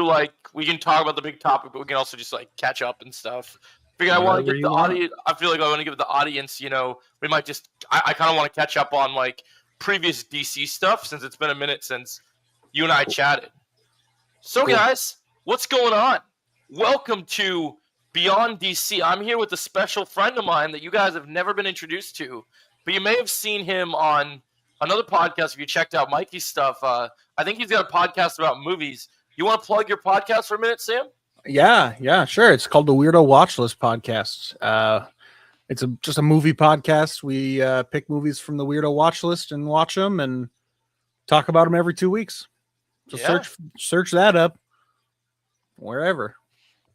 like we can talk about the big topic, but we can also just like catch up and stuff. I want to Whatever get you the want. audience. I feel like I want to give the audience. We might just. I kind of want to catch up on like previous DC stuff since it's been a minute since you and I chatted. So Cool. guys, what's going on? Welcome to Beyond DC. I'm here with a special friend of mine that you guys have never been introduced to, but you may have seen him on another podcast if you checked out Mikey's stuff. I think he's got a podcast about movies. You want to plug your podcast for a minute, Sam? Yeah, sure. It's called the Weirdo Watchlist Podcast. It's just a movie podcast. We pick movies from the Weirdo Watchlist and watch them and talk about them every 2 weeks. So search that up wherever.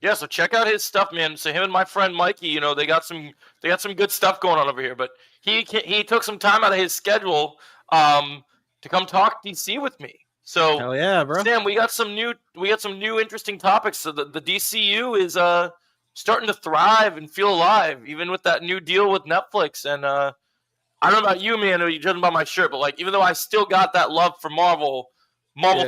Yeah, so check out his stuff, man. So him and my friend Mikey, they got some good stuff going on over here. But he took some time out of his schedule to come talk DC with me. So hell yeah, bro. Sam, we got some new interesting topics. So the DCU is starting to thrive and feel alive, even with that new deal with Netflix. And I don't know about you, man. You're judging by my shirt, but like even though I still got that love for Marvel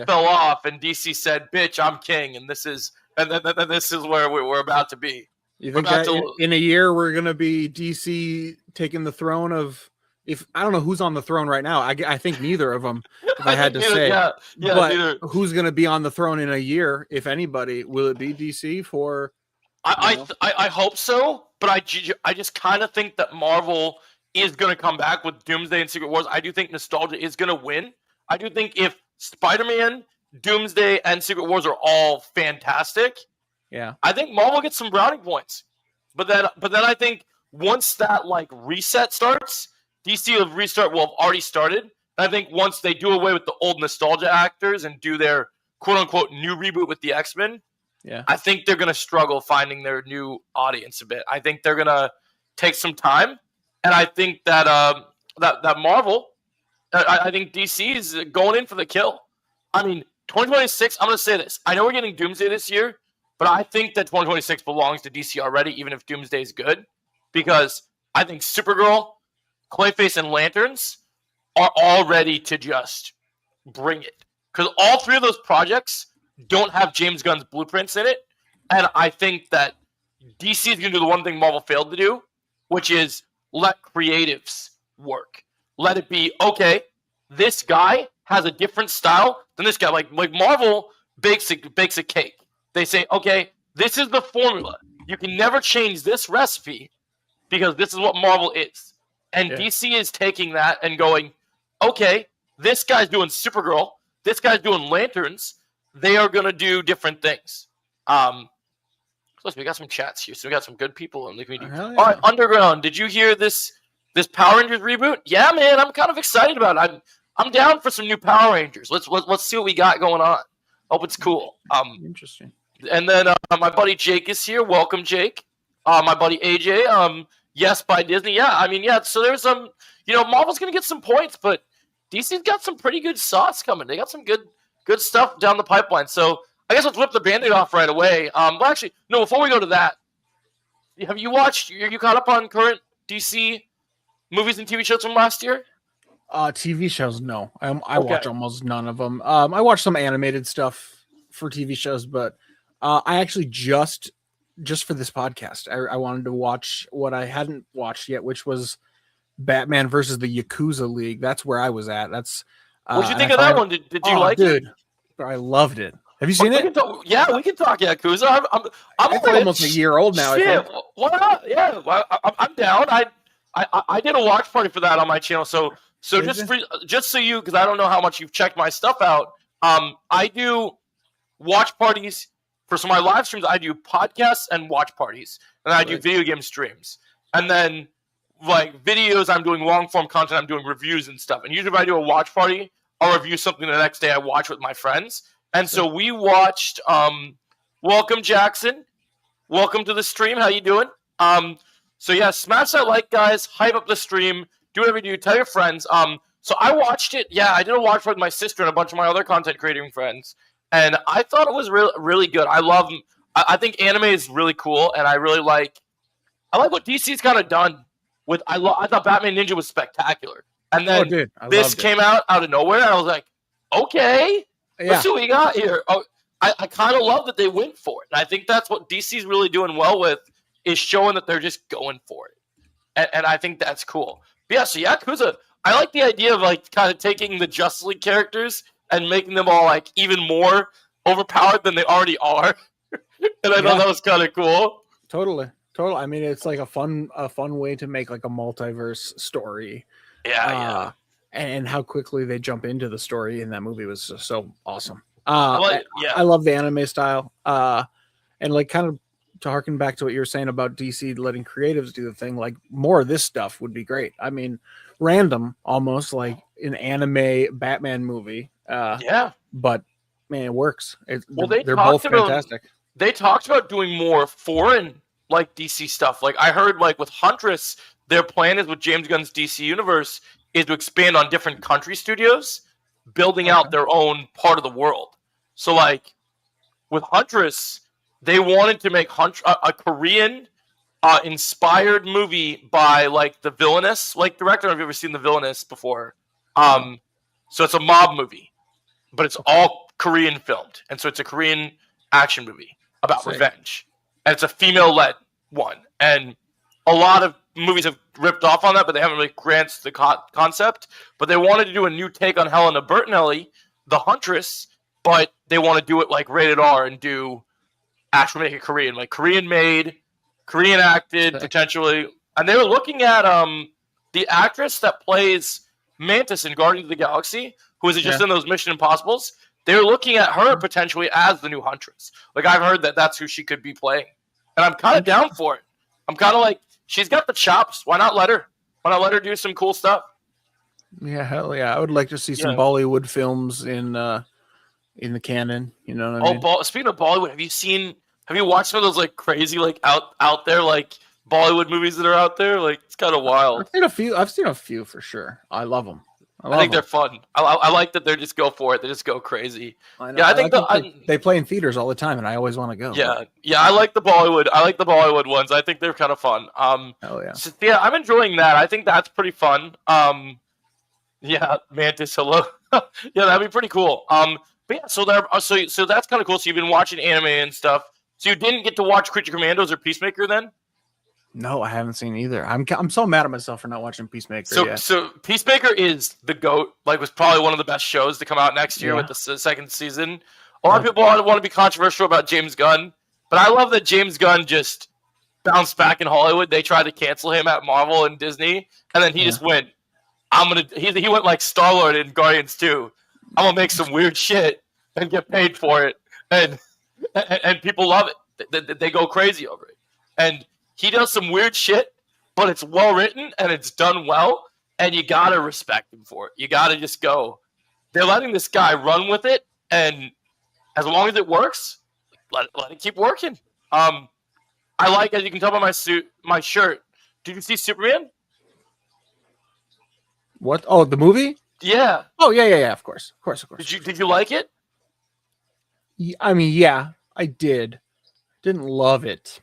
fell off, and DC said, "Bitch, I'm king," and this is where we're about to be. You think that in a year we're gonna be DC taking the throne of? If I don't know who's on the throne right now, I think neither of them. If I had to say, but neither. Who's gonna be on the throne in a year, if anybody? Will it be DC for? I hope so, but I just kind of think that Marvel is gonna come back with Doomsday and Secret Wars. I do think nostalgia is gonna win. I do think if Spider-Man, Doomsday, and Secret Wars are all fantastic, I think Marvel gets some brownie points. But then I think once that like reset starts, DC will have already started. I think once they do away with the old nostalgia actors and do their quote unquote new reboot with the X-Men, I think they're gonna struggle finding their new audience a bit. I think they're gonna take some time, and I think that that Marvel. I think DC is going in for the kill. I mean, 2026, I'm going to say this. I know we're getting Doomsday this year, but I think that 2026 belongs to DC already, even if Doomsday is good, because I think Supergirl, Clayface, and Lanterns are all ready to just bring it. Because all three of those projects don't have James Gunn's blueprints in it, and I think that DC is going to do the one thing Marvel failed to do, which is let creatives work. Let it be, okay, this guy has a different style than this guy. Like Marvel bakes a cake. They say, okay, this is the formula. You can never change this recipe because this is what Marvel is. And DC is taking that and going, okay, this guy's doing Supergirl. This guy's doing Lanterns. They are going to do different things. So we got some chats here. So we got some good people in the community. All right, Underground, did you hear this Power Rangers reboot? Yeah, man, I'm kind of excited about it. I'm down for some new Power Rangers. Let's see what we got going on. Hope it's cool. Interesting. And then my buddy Jake is here. Welcome, Jake. My buddy AJ. Yes, by Disney. Yeah, I mean, yeah. So there's some. Marvel's gonna get some points, but DC's got some pretty good sauce coming. They got some good stuff down the pipeline. So I guess let's rip the Band-Aid off right away. Well, actually, no. Before we go to that, have you watched? You caught up on current DC movies and TV shows from last year? TV shows, no. I watch almost none of them. I watch some animated stuff for TV shows, but I actually just for this podcast, I wanted to watch what I hadn't watched yet, which was Batman versus the Yakuza League. That's where I was at. That's what did you think of that one? Did you like it? Dude, I loved it. Have you seen it? We can talk Yakuza. I'm almost a year old now. Shit, I think. Why not? Yeah, I'm down. I did a watch party for that on my channel. So just so you, because I don't know how much you've checked my stuff out. I do watch parties for some of my live streams. I do podcasts and watch parties, and I do video game streams. And then like videos, I'm doing long form content. I'm doing reviews and stuff. And usually, if I do a watch party, I'll review something the next day. I watch with my friends. And so we watched. Welcome, Jackson. Welcome to the stream. How you doing? So yeah, smash that like, guys. Hype up the stream. Do whatever you do. Tell your friends. So I watched it. Yeah, I did a watch party with my sister and a bunch of my other content creating friends, and I thought it was really good. I think anime is really cool, and I like what DC's kind of done with. I thought Batman Ninja was spectacular, and then this came out of nowhere, and I was like, okay, let's see what we got here. Oh, I kind of love that they went for it. And I think that's what DC's really doing well with, is showing that they're just going for it. And I think that's cool. But yeah, so Yakuza, I like the idea of like kind of taking the Justice League characters and making them all like even more overpowered than they already are. And I thought that was kind of cool. Totally. I mean, it's like a fun way to make like a multiverse story. Yeah. And how quickly they jump into the story in that movie was just so awesome. I love the anime style. And like kind of to harken back to what you were saying about DC letting creatives do the thing, like more of this stuff would be great. I mean, random, almost like an anime Batman movie. But man, it works. They're both fantastic. They talked about doing more foreign like DC stuff. Like I heard like with Huntress, their plan is with James Gunn's DC universe is to expand on different country studios, building out their own part of the world. So like with Huntress, they wanted to make a Korean inspired movie by like the Villainous like director. Have you ever seen the Villainous before? So it's a mob movie, but it's all Korean filmed, and so it's a Korean action movie about revenge, and it's a female-led one. And a lot of movies have ripped off on that, but they haven't really grasped the concept. But they wanted to do a new take on Helena Bertinelli, the Huntress, but they want to do it like rated R and actually make it Korean, like Korean made, Korean acted potentially. And they were looking at the actress that plays Mantis in Guardians of the Galaxy, who is just in those Mission Impossibles. They're looking at her potentially as the new Huntress. Like, I've heard that that's who she could be playing. And I'm kind of down for it. I'm kind of like, she's got the chops. Why not let her? Why not let her do some cool stuff? Yeah, hell yeah. I would like to see some Bollywood films in the canon. You know what I mean? Speaking of Bollywood, have you watched some of those, like, crazy, like, out there, like, Bollywood movies that are out there? Like, it's kind of wild. I've seen a few for sure. I love them. I think they're fun. I like that they just go for it. They just go crazy. I think they play in theaters all the time, and I always want to go. Yeah. I like the Bollywood. I like the Bollywood ones. I think they're kind of fun. Hell yeah. So, yeah, I'm enjoying that. I think that's pretty fun. Yeah, Mantis, hello. Yeah, that'd be pretty cool. But yeah, so that's kind of cool. So you've been watching anime and stuff. So you didn't get to watch Creature Commandos or Peacemaker then? No, I haven't seen either. I'm so mad at myself for not watching Peacemaker. So Peacemaker is the GOAT. Like, was probably one of the best shows to come out next year with the second season. A lot of people want to be controversial about James Gunn, but I love that James Gunn just bounced back in Hollywood. They tried to cancel him at Marvel and Disney, and then he just went. He went like Star-Lord in Guardians 2. I'm gonna make some weird shit and get paid for it, and people love it. They go crazy over it, and he does some weird shit, but it's well written and it's done well, and you gotta respect him for it. You gotta just go. They're letting this guy run with it, and as long as it works, let it keep working. I like, as you can tell by my shirt. Did you see Superman? What? Oh, the movie? Yeah. Oh, yeah. Of course. Did you like it? I mean, yeah, I did. Didn't love it.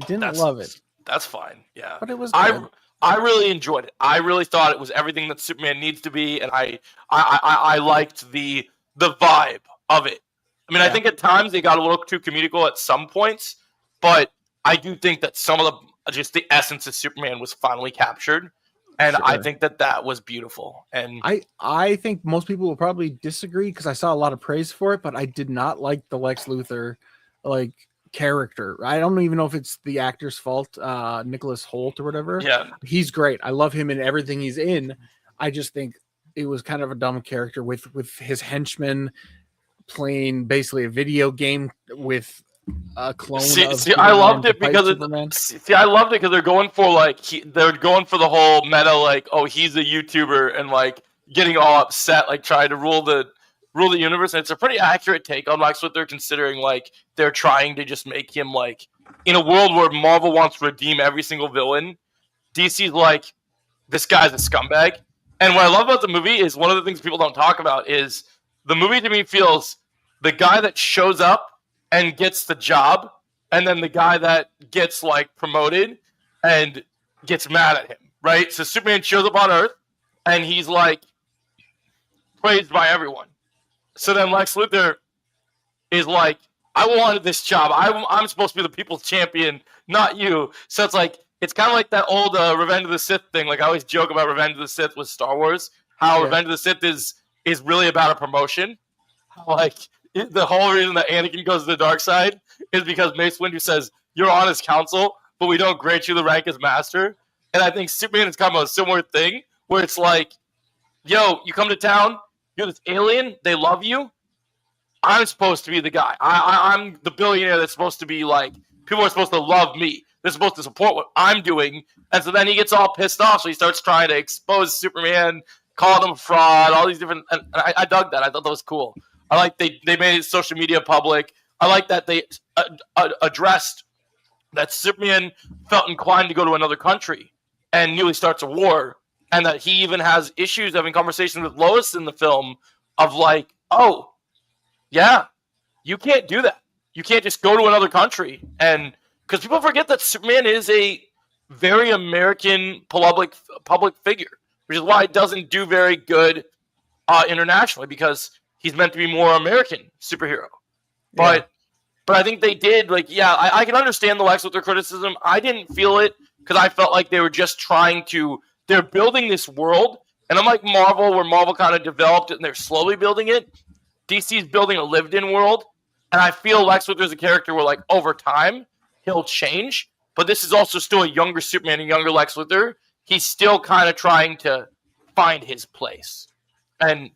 Love it. That's fine. Yeah. But it was good. I really enjoyed it. I really thought it was everything that Superman needs to be, and I liked the vibe of it. I mean, I think at times they got a little too comedical at some points, but I do think that some of just the essence of Superman was finally captured. And I think that was beautiful. And I think most people will probably disagree because I saw a lot of praise for it, but I did not like the Lex Luthor character. I don't even know if it's the actor's fault, Nicholas Hoult or whatever. Yeah. He's great. I love him in everything he's in. I just think it was kind of a dumb character with his henchmen playing basically a video game with a clone. I loved it because they're going for they're going for the whole meta, like, oh, he's a YouTuber, and like getting all upset, like trying to rule the universe. And it's a pretty accurate take on Lex Luthor, considering like they're trying to just make him like, in a world where Marvel wants to redeem every single villain, DC's like, this guy's a scumbag. And what I love about the movie is one of the things people don't talk about is the movie to me feels the guy that shows up and gets the job, and then the guy that gets like promoted and gets mad at him, right? So Superman shows up on Earth, and he's like praised by everyone. So then Lex Luthor is like, I wanted this job. I'm supposed to be the people's champion, not you. So it's kind of like that old Revenge of the Sith thing. Like I always joke about Revenge of the Sith with Star Wars. How Revenge of the Sith is really about a promotion. Like the whole reason that Anakin goes to the dark side is because Mace Windu says, you're on his council, but we don't grant you the rank as master. And I think Superman is kind of a similar thing where it's like, yo, you come to town, you're this alien, they love you. I'm supposed to be the guy. I'm the billionaire that's supposed to be like, people are supposed to love me. They're supposed to support what I'm doing. And so then he gets all pissed off. So he starts trying to expose Superman, calling him fraud, all these different. And I dug that. I thought that was cool. I like they made his social media public. I like that they addressed that Superman felt inclined to go to another country and nearly starts a war. And that he even has issues having conversations with Lois in the film of like, oh, yeah, you can't do that. You can't just go to another country. And because people forget that Superman is a very American public figure, which is why it doesn't do very good internationally, because he's meant to be more American superhero. But I think they did, like, I can understand the Lex Luthor criticism. I didn't feel it because I felt like they were just trying to, they're building this world. And unlike Marvel, where Marvel kind of developed it and they're slowly building it, DC's building a lived-in world, and I feel Lex Luthor's a character where, like, over time, he'll change. But this is also still a younger Superman, a younger Lex Luthor. He's still kind of trying to find his place. And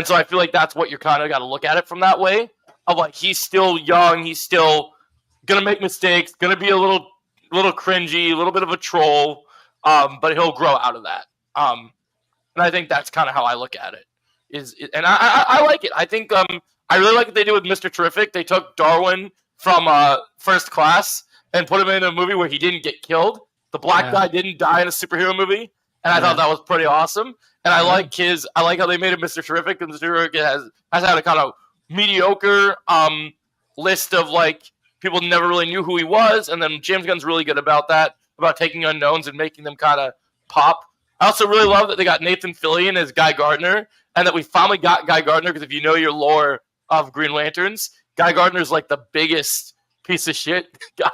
so I feel like that's what you're kind of got to look at it from that way. Of, like, he's still young, he's still going to make mistakes, going to be a little cringy, a little bit of a troll, but he'll grow out of that. And I think that's kind of how I look at it. And I like it. I think I really like what they did with Mr. Terrific. They took Darwin from First Class and put him in a movie where he didn't get killed. The black guy didn't die in a superhero movie, and I thought that was pretty awesome. And I like how they made him Mr. Terrific, and Mr. Terrific has had a kind of mediocre list of like people never really knew who he was, and then James Gunn's really good about that, about taking unknowns and making them kind of pop. I also really love that they got Nathan Fillion as Guy Gardner, and that we finally got Guy Gardner, because if you know your lore of Green Lanterns, Guy Gardner's like the biggest piece of shit guy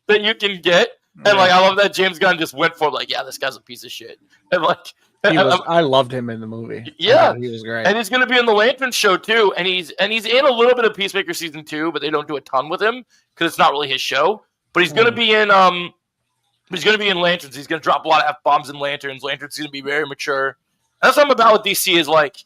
that you can get. And like, I love that James Gunn just went for like, this guy's a piece of shit. And like, I loved him in the movie. Yeah, he was great. And he's going to be in the Lantern show too. And he's in a little bit of Peacemaker season 2, but they don't do a ton with him because it's not really his show. But he's going to be in Lanterns. He's going to drop a lot of F-bombs in Lanterns. Lanterns going to be very mature. And that's what I'm about with DC is like,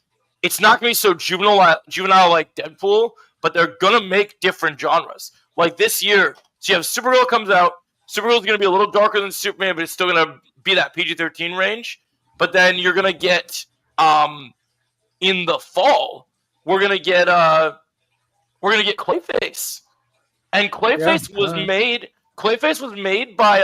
it's not going to be so juvenile like Deadpool, but they're going to make different genres. Like this year, so you have Supergirl comes out. Supergirl's going to be a little darker than Superman, but it's still going to be that PG-13 range. But then you're going to get, in the fall, we're going to get Clayface. And Clayface was made by,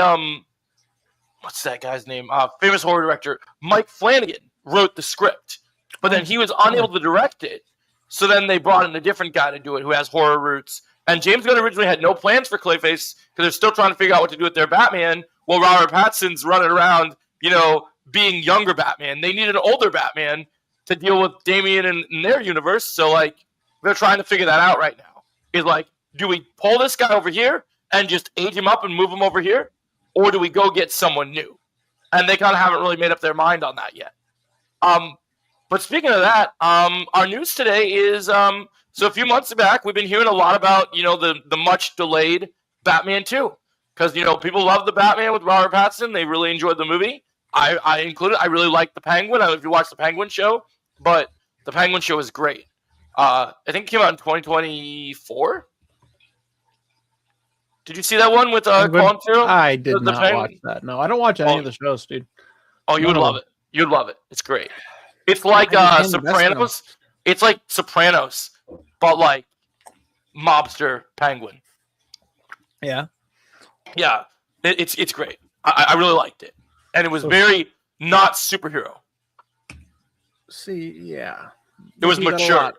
what's that guy's name? Famous horror director Mike Flanagan wrote the script, but then he was unable to direct it. So then they brought in a different guy to do it who has horror roots. And James Gunn originally had no plans for Clayface because they're still trying to figure out what to do with their Batman. While Robert Pattinson's running around, being younger Batman. They needed an older Batman to deal with Damian in their universe. So like, they're trying to figure that out right now. Is like, do we pull this guy over here and just age him up and move him over here? Or do we go get someone new? And they kind of haven't really made up their mind on that yet. But speaking of that, our news today is, so a few months back, we've been hearing a lot about, the much delayed Batman 2. Because, people love the Batman with Robert Pattinson. They really enjoyed the movie. I included, I really liked the Penguin. I don't know if you watched the Penguin show, but the Penguin show is great. I think it came out in 2024. Did you see that one with Colin Farrell? I did not watch that. No, I don't watch any of the shows, dude. Oh, you would love it. You'd love it. It's great. It's like Sopranos. It's like Sopranos, but like mobster Penguin. Yeah. Yeah. It's great. I really liked it. And it was very not superhero. See, yeah. It was mature.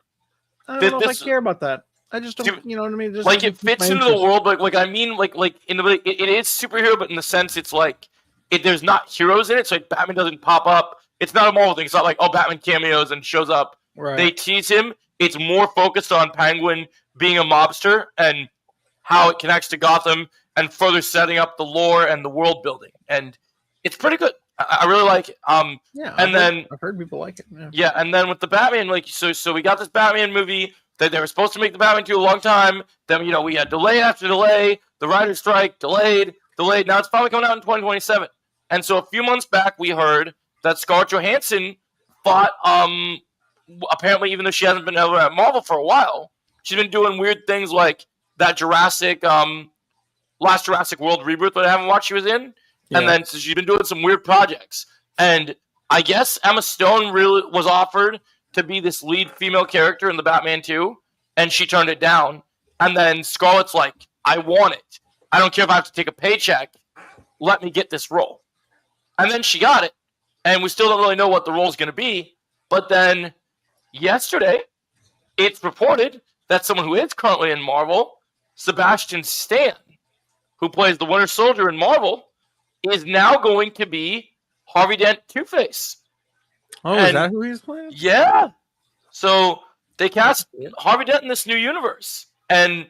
I don't know if I care about that. I just don't, you know what I mean? Just like it fits into the world, but like I mean, like in the it is superhero, but in the sense it's like there's not heroes in it, so like Batman doesn't pop up. It's not a Marvel thing. It's not like Batman cameos and shows up. Right. They tease him. It's more focused on Penguin being a mobster and how it connects to Gotham and further setting up the lore and the world building. And it's pretty good. I really like it. Yeah, I've heard people like it. Yeah, and then with the Batman, like so we got this Batman movie that they were supposed to make the Batman 2 a long time. Then we had delay after delay, the writer's strike, delayed. Now it's probably coming out in 2027. And so a few months back, we heard that Scarlett Johansson fought. Apparently, even though she hasn't been over at Marvel for a while, she's been doing weird things like that last Jurassic World reboot that I haven't watched. She was in. Yeah. And then so she's been doing some weird projects. And I guess Emma Stone really was offered to be this lead female character in the Batman 2, and she turned it down. And then Scarlett's like, I want it. I don't care if I have to take a paycheck. Let me get this role. And then she got it. And we still don't really know what the role is going to be. But then yesterday, it's reported that someone who is currently in Marvel, Sebastian Stan, who plays the Winter Soldier in Marvel, is now going to be Harvey Dent Two-Face. Oh, is that who he's playing? Yeah. So they cast Harvey Dent in this new universe, and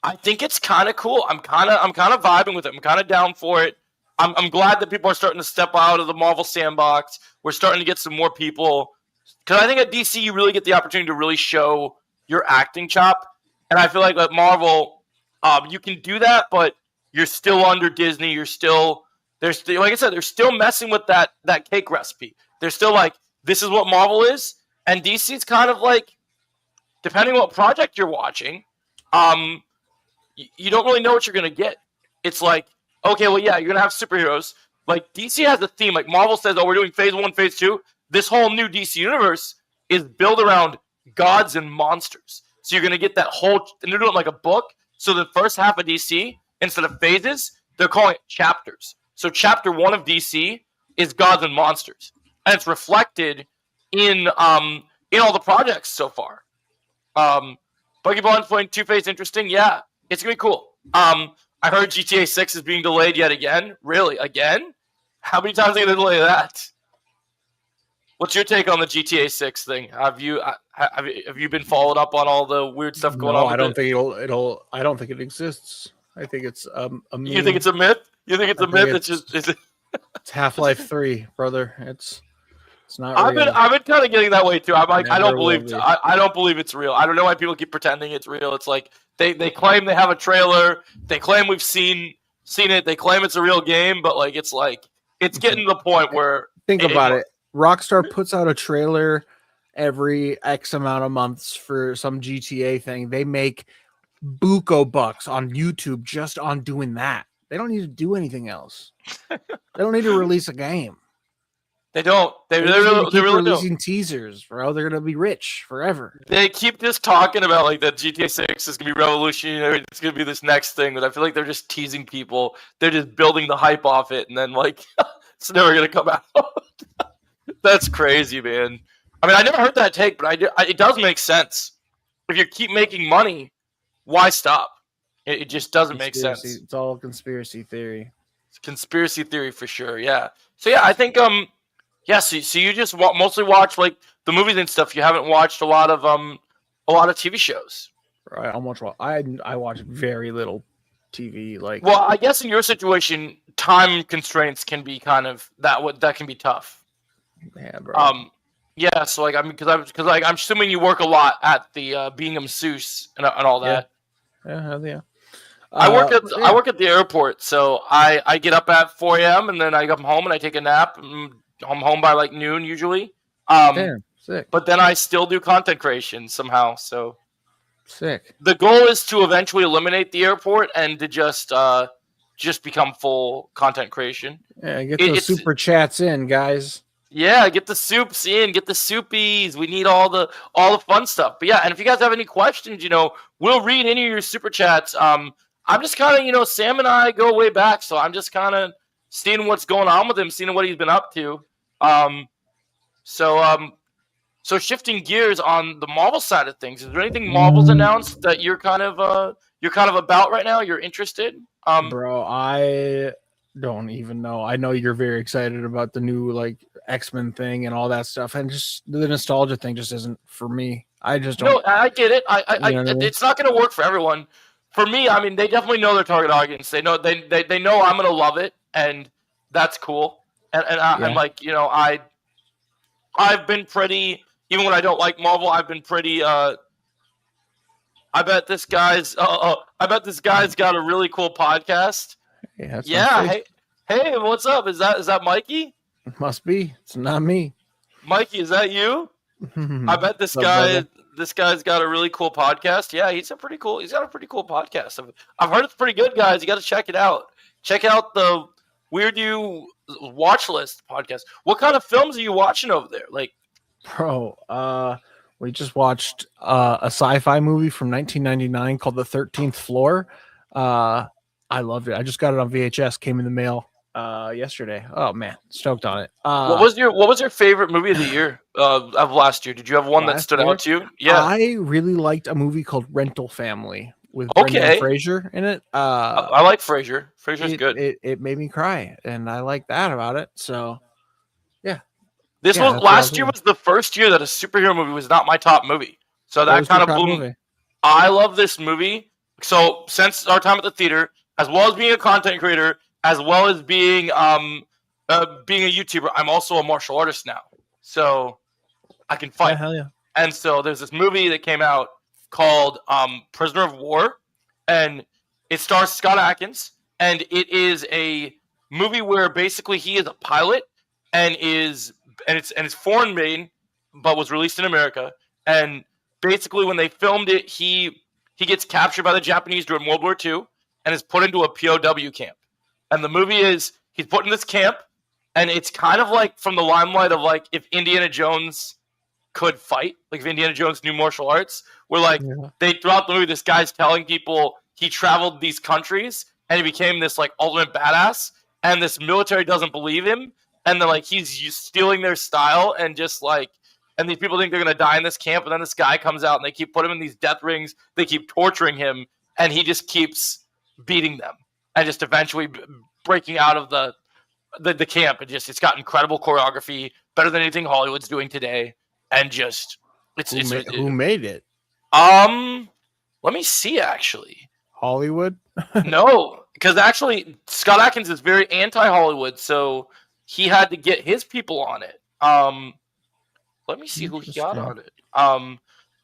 I think it's kind of cool. I'm kind of vibing with it. I'm kind of down for it. I'm glad that people are starting to step out of the Marvel sandbox. We're starting to get some more people, because I think at DC you really get the opportunity to really show your acting chop, and I feel like at Marvel, you can do that, but you're still under Disney. You're still like I said, they're still messing with that cake recipe. They're still like, this is what Marvel is, and DC's kind of like, depending on what project you're watching, you don't really know what you're gonna get. It's like, okay, well, yeah, you're gonna have superheroes. Like DC has a theme. Like Marvel says, oh, we're doing phase 1, phase 2. This whole new DC universe is built around gods and monsters. So you're gonna get that whole, and they're doing it like a book. So the first half of DC, instead of phases, they're calling it chapters. So chapter 1 of DC is gods and monsters, and it's reflected in all the projects so far. Buggy Bond's playing Two-Face, interesting. Yeah, it's gonna be cool. I heard GTA 6 is being delayed yet again. Really, again? How many times are they gonna delay that? What's your take on the GTA 6 thing? Have you been followed up on all the weird stuff going on? I don't think it'll. I don't think it exists. I think it's a meme. You think it's a myth? You think it's a myth? It's Half-Life 3, brother. It's not. I've been kind of getting that way too. I'm like, I don't believe it's real. I don't know why people keep pretending it's real. It's like they claim they have a trailer. They claim we've seen it. They claim it's a real game, but like it's getting to the point where think about it. Rockstar puts out a trailer every X amount of months for some GTA thing. They make buco bucks on YouTube just on doing that. They don't need to do anything else. They don't need to release a game. They don't. They really releasing don't. Teasers, bro. They're gonna be rich forever. They keep just talking about like that GTA 6 is gonna be revolutionary. It's gonna be this next thing, but I feel like they're just teasing people. They're just building the hype off it, and then like it's never gonna come out. That's crazy, man. I mean, I never heard that take, but it does make sense. If you keep making money, why stop? It just doesn't make sense. It's all conspiracy theory. It's conspiracy theory for sure. Yeah. So yeah, I think yeah. So you just mostly watch like the movies and stuff. You haven't watched a lot of TV shows. Right. I watch very little TV. Like, well, I guess in your situation, time constraints can be kind of that can be tough. Yeah, bro. Yeah. So like, I mean, because I'm assuming you work a lot at the Bingham Seuss and all that. Yeah. I work at the airport, so I get up at 4 a.m. and then I come home and I take a nap. I'm home by like noon usually. Damn, sick. But then I still do content creation somehow. So sick. The goal is to eventually eliminate the airport and to just become full content creation. Yeah, get those super chats in, guys. Yeah, get the soups in, get the soupies. We need all the fun stuff. But yeah, and if you guys have any questions, we'll read any of your super chats. I'm just kind of, Sam and I go way back, so I'm just kind of seeing what's going on with him, seeing what he's been up to. So shifting gears on the Marvel side of things, is there anything Marvel's announced that you're kind of about right now? You're interested? Bro, I don't even know. I know you're very excited about the new like X-Men thing and all that stuff, and just the nostalgia thing just isn't for me. I just No, don't. I get it. You know what I mean? It's not going to work for everyone. For me, I mean, they definitely know their target audience. They know they know I'm going to love it, and that's cool. And Yeah. like, you know, I've been pretty, even when I don't like Marvel, I've been pretty. I bet this guy's got a really cool podcast. Hey, that's my Yeah. face. Hey, what's up? Is that Mikey? Must be. It's not me. Mikey, is that you? I bet this What's up, guy brother? this guy's got a really cool podcast. Yeah, he's got a pretty cool podcast. I've heard it's pretty good, guys. You got to check it out. Check out the Weird You Watch List podcast. What kind of films are you watching over there? Like, Bro, we just watched a sci-fi movie from 1999 called The 13th Floor. I loved it. I just got it on VHS. Came in the mail yesterday. Oh man, stoked on it. what was your favorite movie of the year of last year? Did you have one that stood out to you? Yeah, I really liked a movie called Rental Family with Brendan Fraser in it. I like Fraser. Fraser's good. It made me cry, and I like that about it. So, yeah. This was last year was the first year that a superhero movie was not my top movie. So that kind of blew me. I love this movie. So since our time at the theater, as well as being a content creator, as well as being a YouTuber, I'm also a martial artist now. So I can fight. Yeah, hell yeah. And so there's this movie that came out called Prisoner of War, and it stars Scott Adkins, and it is a movie where basically he is a pilot and it's foreign made, but was released in America. And basically, when they filmed it, he gets captured by the Japanese during World War II and is put into a POW camp. And the movie is he's put in this camp, and it's kind of like from the limelight of like if Indiana Jones could fight, like if Indiana Jones knew martial arts, where like they throughout the movie, this guy's telling people he traveled these countries and he became this like ultimate badass, and this military doesn't believe him. And they're like, he's stealing their style, and just like, and these people think they're gonna die in this camp, and then this guy comes out, and they keep putting him in these death rings. They keep torturing him, and he just keeps beating them, and just eventually breaking out of the camp. And just it's got incredible choreography, better than anything Hollywood's doing today, and just who made it? Let me see. Actually, Hollywood. No, because actually Scott Adkins is very anti-Hollywood, so he had to get his people on it. Let me see who he got on it.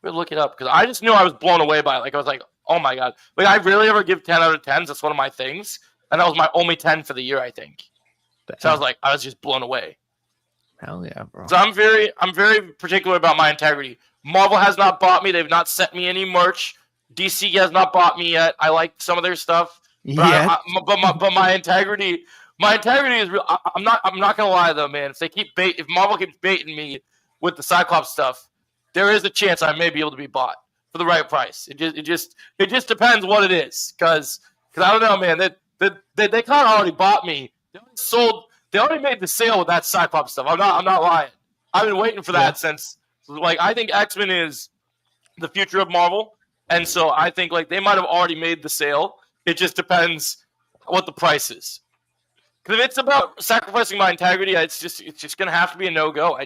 We'll look it up because I just knew I was blown away by it. Like I was like, oh my god! Like I rarely ever give 10 out of 10s. That's one of my things, and that was my only 10 for the year, I think. So I was just blown away. Hell yeah, bro! So I'm very particular about my integrity. Marvel has not bought me. They've not sent me any merch. DC has not bought me yet. I like some of their stuff, but my integrity. My integrity is real. I'm not gonna lie though, man. If Marvel keeps baiting me with the Cyclops stuff, there is a chance I may be able to be bought for the right price. It just depends what it is, because I don't know, man. They kind of already bought me. They already made the sale with that Cyclops stuff. I'm not lying. I've been waiting for that since. Like I think X-Men is the future of Marvel, and so I think like they might have already made the sale. It just depends what the price is. Because if it's about sacrificing my integrity, it's just gonna have to be a no-go.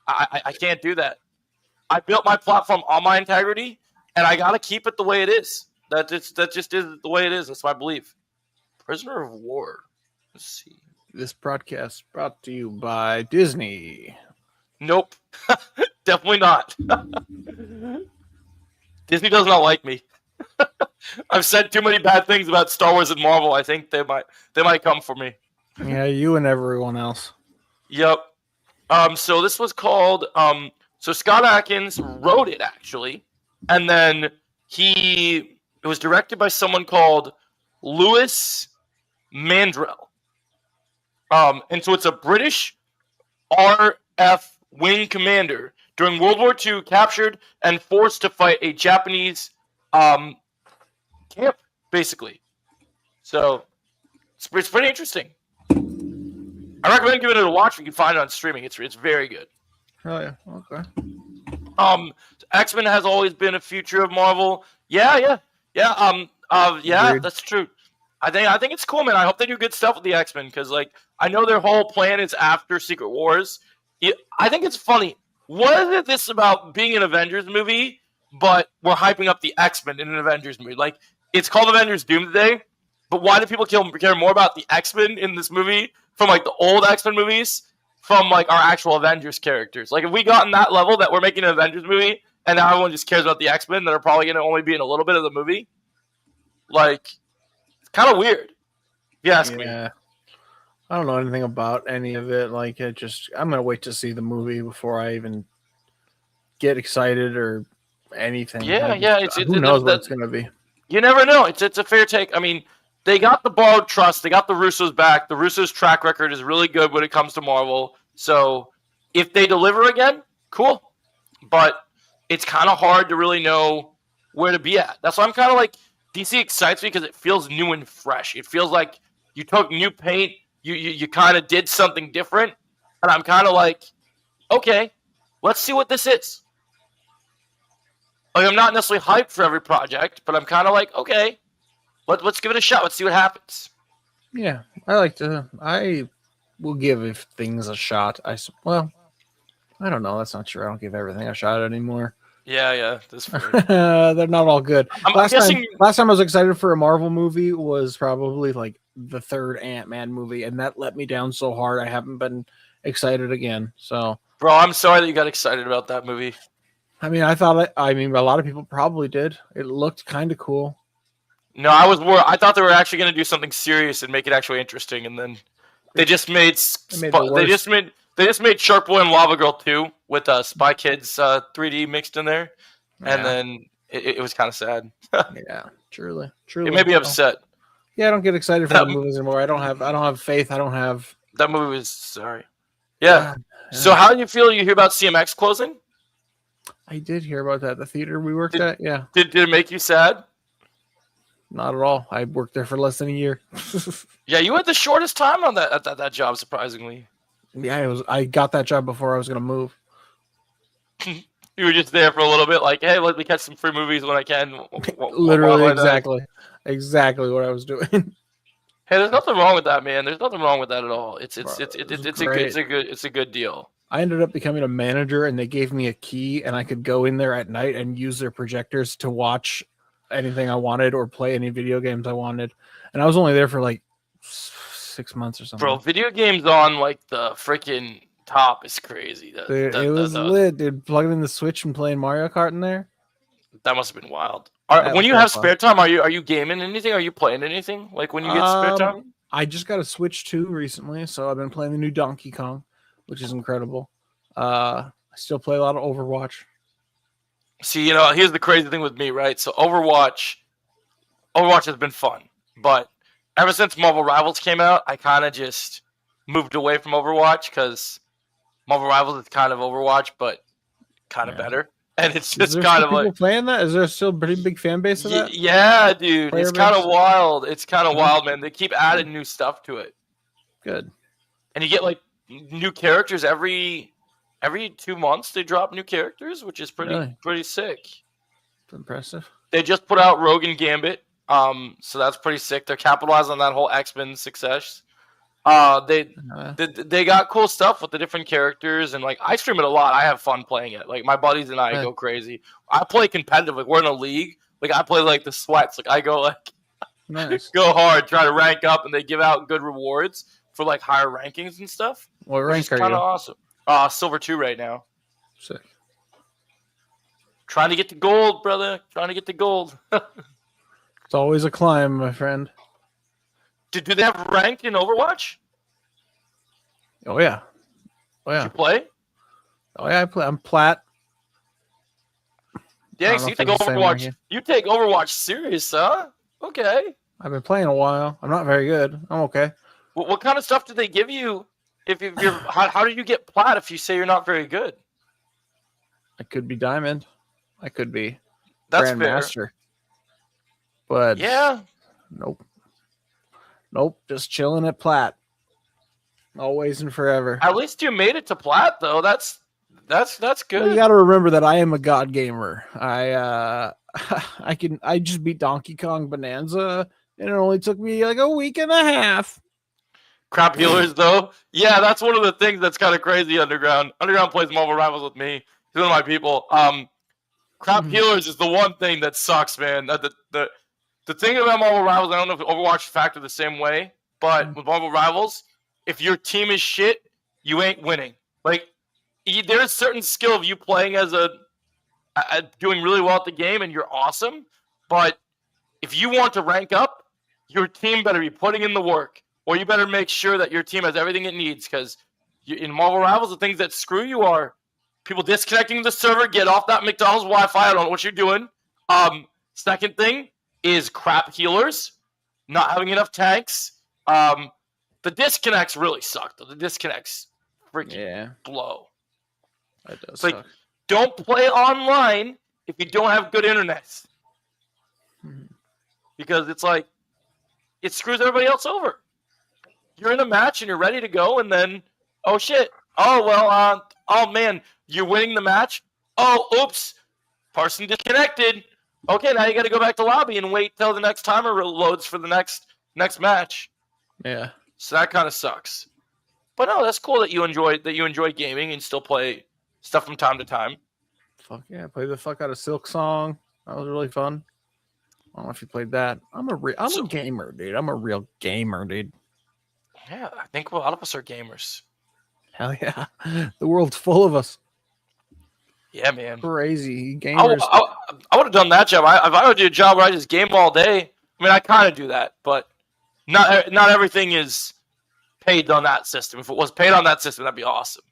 I can't do that. I built my platform on my integrity, and I gotta keep it the way it is. That just is the way it is. That's my belief. Prisoner of War. Let's see. This broadcast brought to you by Disney. Nope, definitely not. Disney does not like me. I've said too many bad things about Star Wars and Marvel. I think they might come for me. Yeah, you and everyone else. Yep. So this was called. So Scott Adkins wrote it actually, and then it was directed by someone called Louis Mandrell. And so it's a British RF wing commander during World War II, captured and forced to fight a Japanese camp, basically. So it's pretty interesting. I recommend giving it a watch. You can find it on streaming. It's very good. Oh yeah, okay. X-Men has always been a future of Marvel. Yeah. Agreed. That's true. I think it's cool, man. I hope they do good stuff with the X-Men, because like I know their whole plan is after Secret Wars. I think it's funny. what is this about being an Avengers movie, but we're hyping up the X-Men in an Avengers movie? Like, it's called Avengers Doomsday, but why do people care more about the X-Men in this movie from, like, the old X-Men movies from, like, our actual Avengers characters? Like, if we got in that level that we're making an Avengers movie and now everyone just cares about the X-Men that are probably going to only be in a little bit of the movie, like, it's kind of weird, if you ask me. Yeah. I don't know anything about any of it. Like, I'm gonna wait to see the movie before I even get excited or anything. Yeah, Who knows what it's gonna be? You never know. It's a fair take. I mean, they got the borrowed trust. They got the Russos back. The Russos' track record is really good when it comes to Marvel. So if they deliver again, cool. But it's kind of hard to really know where to be at. That's why I'm kind of like, DC excites me because it feels new and fresh. It feels like you took new paint. You kind of did something different. And I'm kind of like, okay, let's see what this is. Like, I'm not necessarily hyped for every project, but I'm kind of like, okay, let's give it a shot. Let's see what happens. Yeah, I will give things a shot. Well, I don't know. That's not true. I don't give everything a shot anymore. Yeah, that's fair. They're not all good. Last time I was excited for a Marvel movie was probably like the third Ant-Man movie, and that let me down so hard I haven't been excited again. So, bro, I'm sorry that you got excited about that movie. I mean, a lot of people probably did. It looked kind of cool. No, I was worried. I thought they were actually going to do something serious and make it actually interesting, and then they just made Shark Boy and Lava Girl 2 with Spy Kids 3D mixed in there, and then it was kind of sad. Yeah, truly. It made me upset. Yeah, I don't get excited for the movies anymore. I don't have faith. I don't have. That movie was sorry. Yeah. So how do you feel? You hear about CMX closing? I did hear about that. The theater we worked at. Yeah. Did it make you sad? Not at all. I worked there for less than a year. Yeah, you had the shortest time on that job, surprisingly. Yeah, I got that job before I was gonna move. You were just there for a little bit, like, hey, let me catch some free movies when I can. Literally, exactly what I was doing. Hey, there's nothing wrong with that, man. There's nothing wrong with that at all. It's a good deal. I ended up becoming a manager, and they gave me a key, and I could go in there at night and use their projectors to watch anything I wanted or play any video games I wanted. And I was only there for like 6 months or something. Bro, video games on like the freaking top is crazy. It was lit, dude. Plugging in the Switch and playing Mario Kart in there. That must have been wild. When you have spare time, are you gaming anything? Are you playing anything? Like when you get spare time? I just got a Switch 2 recently, so I've been playing the new Donkey Kong, which is incredible. I still play a lot of Overwatch. See, here's the crazy thing with me, right? So Overwatch has been fun, but ever since Marvel Rivals came out, I kind of just moved away from Overwatch because Marvel Rivals is kind of Overwatch, but kind of better. And it's just kind of like playing that. Is there still a pretty big fan base of that? Yeah, dude. It's kind of wild. It's kind of wild, man. They keep adding new stuff to it. Good. And you get like new characters every 2 months. They drop new characters, which is pretty sick. It's impressive. They just put out Rogue and Gambit. So that's pretty sick. They're capitalizing on that whole X-Men success. They got cool stuff with the different characters, and like I stream it a lot. I have fun playing it. Like my buddies and I go crazy. I play competitive. Like we're in a league. Like I play like the sweats. Like I go like go hard, try to rank up, and they give out good rewards for like higher rankings and stuff. What rank are you? Kind of awesome. Silver 2 right now. Sick. Trying to get to gold, brother. Trying to get to gold. It's always a climb, my friend. Do they have ranked in Overwatch? Oh yeah. Did you play? Oh yeah, I play. I'm plat. Yeah, so you take Overwatch. You take Overwatch serious, huh? Okay. I've been playing a while. I'm not very good. I'm okay. What kind of stuff do they give you? If you're, how do you get plat if you say you're not very good? I could be diamond. I could be Grandmaster. But yeah, nope. Just chilling at plat. Always and forever. At least you made it to plat, though. That's good. Well, you got to remember that I am a god gamer. I just beat Donkey Kong Bonanza, and it only took me like a week and a half. Crap healers, though. Yeah, that's one of the things that's kind of crazy, Underground. Underground plays Marvel Rivals with me. He's one of my people. Crap healers is the one thing that sucks, man. The thing about Marvel Rivals, I don't know if Overwatch factor the same way, but with Marvel Rivals, if your team is shit, you ain't winning. Like, there's certain skill of you playing as doing really well at the game, and you're awesome. But if you want to rank up, your team better be putting in the work, or you better make sure that your team has everything it needs. Because in Marvel Rivals, the things that screw you are people disconnecting the server, get off that McDonald's Wi-Fi. I don't know what you're doing. Second thing is crap healers, not having enough tanks. The disconnects really suck, though. The disconnects freaking blow. That does it's suck. like, don't play online if you don't have good internet. Because it's like, it screws everybody else over. You're in a match and you're ready to go, and then, oh shit. Oh, well, oh man, you're winning the match. Oh, oops. Person disconnected. Okay, now you got to go back to lobby and wait till the next timer loads for the next match. Yeah. So that kind of sucks. But no, that's cool that you enjoy gaming and still play stuff from time to time. Fuck yeah, I played the fuck out of Silk Song. That was really fun. I don't know if you played that. I'm a gamer, dude. I'm a real gamer, dude. Yeah, I think a lot of us are gamers. Hell yeah. The world's full of us. Yeah, man. Crazy gamers. I would have done that job. If I would do a job where I just game all day, I mean, I kind of do that, but not everything is paid on that system. If it was paid on that system, that'd be awesome.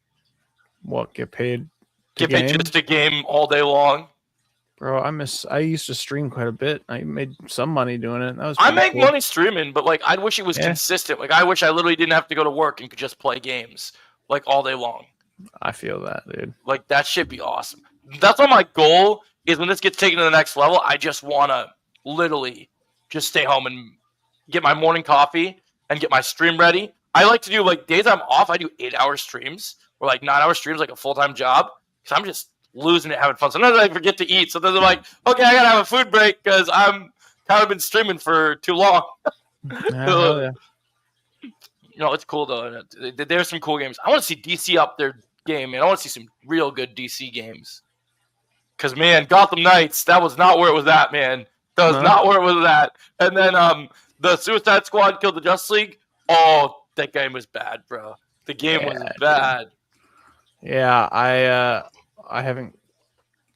What, get paid? Get paid just to game all day long? Bro, I used to stream quite a bit. I made some money doing it. That was I make cool. money streaming, but like I wish it was consistent. Like I wish I literally didn't have to go to work and could just play games like all day long. I feel that, dude. Like that should be awesome. That's what my goal is when this gets taken to the next level. I just want to literally just stay home and get my morning coffee and get my stream ready. I like to do like days I'm off. I do 8-hour streams or like 9-hour streams, like a full-time job. Because I'm just losing it, having fun. Sometimes I forget to eat. So then they're like, okay, I gotta have a food break because I'm kind of been streaming for too long. Yeah. You know, it's cool though. There's some cool games. I want to see DC up their game, man. I want to see some real good DC games. Because man, Gotham Knights, that was not where it was at, man. That was not where it was at. And then the Suicide Squad killed the Justice League. Oh, that game was bad, bro. The game was bad. Yeah, I haven't.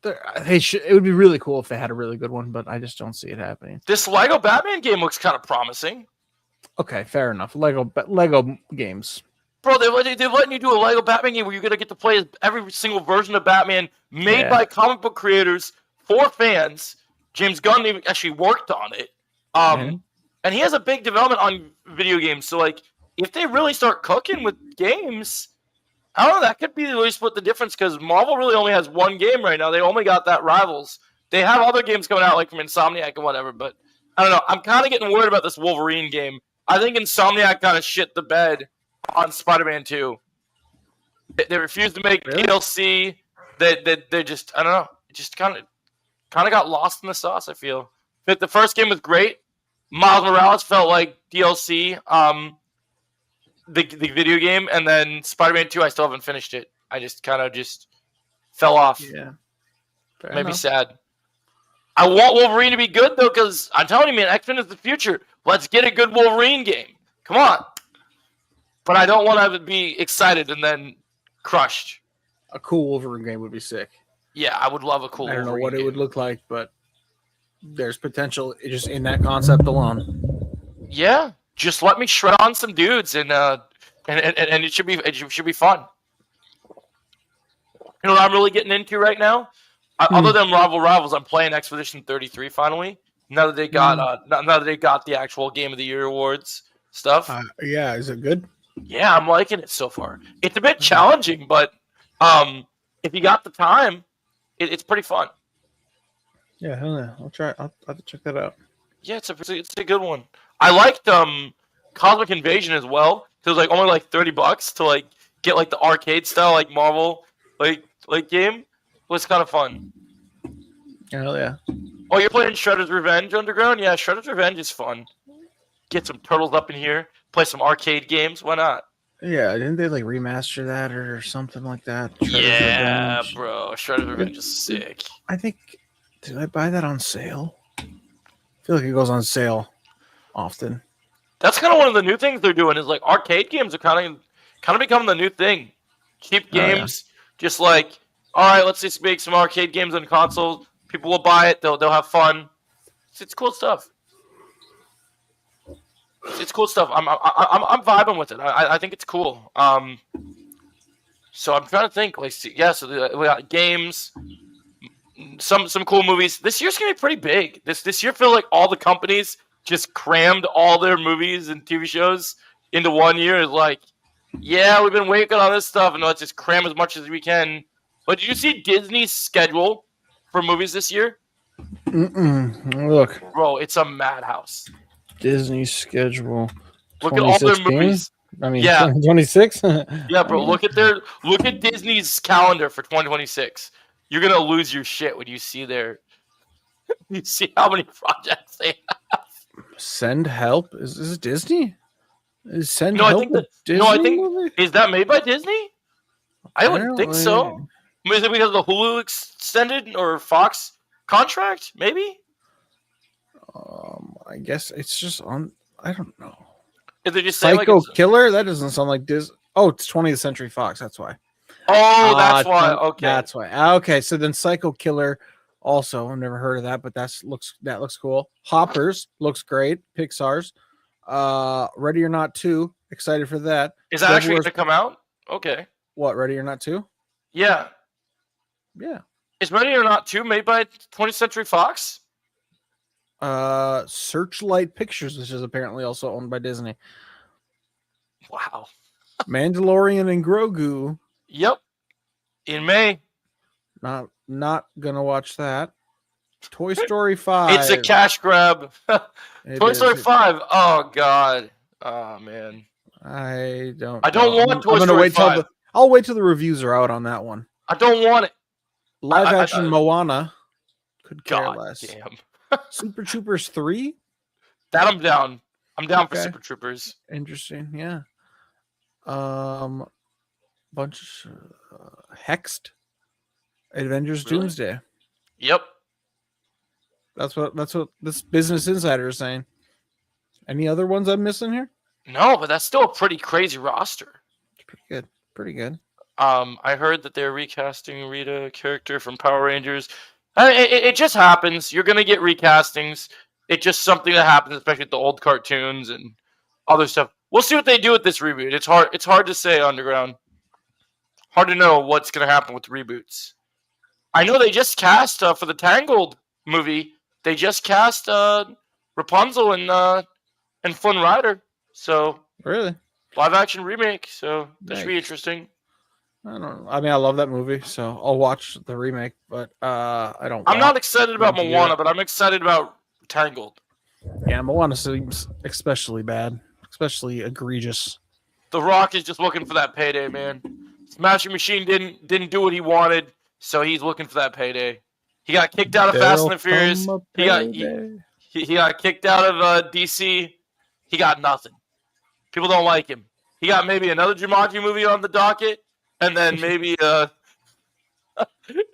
It would be really cool if they had a really good one, but I just don't see it happening. This Lego Batman game looks kind of promising. Okay, fair enough. Lego games. Bro, they're letting you do a Lego Batman game where you're going to get to play as every single version of Batman made by comic book creators for fans. James Gunn actually worked on it. And he has a big development on video games. So, like, if they really start cooking with games, I don't know, that could be really split the difference because Marvel really only has one game right now. They only got that Rivals. They have other games coming out, like from Insomniac and whatever, but I don't know. I'm kind of getting worried about this Wolverine game. I think Insomniac kind of shit the bed on Spider-Man 2. They refused to make DLC. They just, I don't know. It just kind of got lost in the sauce, I feel. The first game was great. Miles Morales felt like DLC, the video game, and then Spider-Man 2, I still haven't finished it. I just kind of fell off. Yeah. Made me sad. I want Wolverine to be good, though, because I'm telling you, man, X-Men is the future. Let's get a good Wolverine game. Come on. But I don't want to be excited and then crushed. A cool Wolverine game would be sick. Yeah, I would love a cool Wolverine I don't know what game. it would look like, but there's potential just in that concept alone. Yeah, just let me shred on some dudes and it should be fun. You know what I'm really getting into right now? Other than Marvel Rivals, I'm playing Expedition 33 finally. Now that they got the actual Game of the Year awards stuff. Yeah, is it good? Yeah, I'm liking it so far. It's a bit challenging, but if you got the time, it's pretty fun. Yeah, hell yeah. I'll try. I'll have to check that out. Yeah, it's a good one. I liked Cosmic Invasion as well. It was like only like $30 to like get like the arcade style like Marvel like game. It was kind of fun. Hell yeah. Oh, you're playing Shredder's Revenge Underground? Yeah, Shredder's Revenge is fun. get some turtles up in here, play some arcade games. Why not? Yeah, didn't they like remaster that or something like that? Shredder's Yeah, Revenge. bro. Shredder's Revenge is sick. I think. Did I buy that on sale? I feel like it goes on sale often. That's kind of one of the new things they're doing. Is like arcade games are kind of becoming the new thing. Cheap games, just like, all right, let's just make some arcade games on consoles. People will buy it. They'll have fun. It's cool stuff. It's cool stuff. I'm vibing with it. I think it's cool. So I'm trying to think. Like, yeah. So we got games, some cool movies. This year's gonna be pretty big. This year, I feel like all the companies just crammed all their movies and TV shows into 1 year. It's like, yeah, we've been waiting on this stuff, and let's just cram as much as we can. But did you see Disney's schedule for movies this year? Look, bro, it's a madhouse. Disney schedule. Look at all their movies. I mean, yeah, 2026. Yeah, bro. Look at Disney's calendar for 2026. You're gonna lose your shit when you see you see how many projects they have. Send Help is this Disney? Is Send No, Help I think Disney? No, I think is that made by Disney? I wouldn't think so. I mean, is it because of the Hulu extended or Fox contract? Maybe. I guess it's just on. I don't know. Is it just Psycho Killer? That doesn't sound like Disney. Oh, it's 20th Century Fox. That's why. Oh, that's why. Okay, that's why. Okay, so then Psycho Killer. Also, I've never heard of that, but that looks cool. Hoppers looks great. Pixar's. Ready or Not 2. Excited for that. Is that actually going to come out? Okay. What, Ready or Not 2? Yeah. Yeah. Is Ready or Not 2 made by 20th Century Fox? Searchlight Pictures, which is apparently also owned by Disney. Wow. Mandalorian and Grogu. Yep. In May. Not gonna watch that. Toy Story 5. It's a cash grab. Toy Story 5. Oh god. Oh man. I don't want Toy Story 5. I'll wait till the reviews are out on that one. I don't want it. Live action Moana. Could care god less. Damn. Super Troopers 3? That I'm down. I'm down for Super Troopers. Interesting, yeah. Bunch Hexed. Avengers Doomsday. Yep. That's what this Business Insider is saying. Any other ones I'm missing here? No, but that's still a pretty crazy roster. It's pretty good. I heard that they're recasting Rita character from Power Rangers. It just happens. You're gonna get recastings. It's just something that happens, especially with the old cartoons and other stuff. We'll see what they do with this reboot. It's hard to say, Underground. Hard to know what's gonna happen with reboots. I know they just cast for the Tangled movie. They just cast Rapunzel and Flynn Rider. So really, live action remake. So that should be interesting. I don't know. I mean, I love that movie, so I'll watch the remake. But I don't. I'm not excited about Moana, but I'm excited about Tangled. Yeah, Moana seems especially bad, especially egregious. The Rock is just looking for that payday, man. Smashing Machine didn't do what he wanted. So he's looking for that payday. He got kicked out of Fast and the Furious. He got kicked out of DC. He got nothing. People don't like him. He got maybe another Jumanji movie on the docket, and then maybe and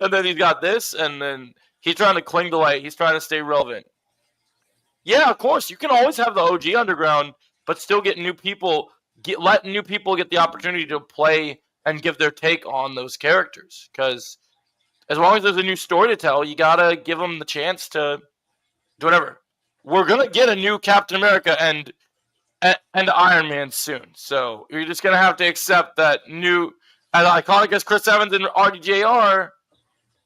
then he's got this, and then he's trying to cling to light. He's trying to stay relevant. Yeah, of course. You can always have the OG Underground, but still get new people. Let new people get the opportunity to play and give their take on those characters, because as long as there's a new story to tell, you gotta give them the chance to do whatever. We're gonna get a new Captain America and Iron Man soon, so you're just gonna have to accept that new, as iconic as Chris Evans and RDJ are,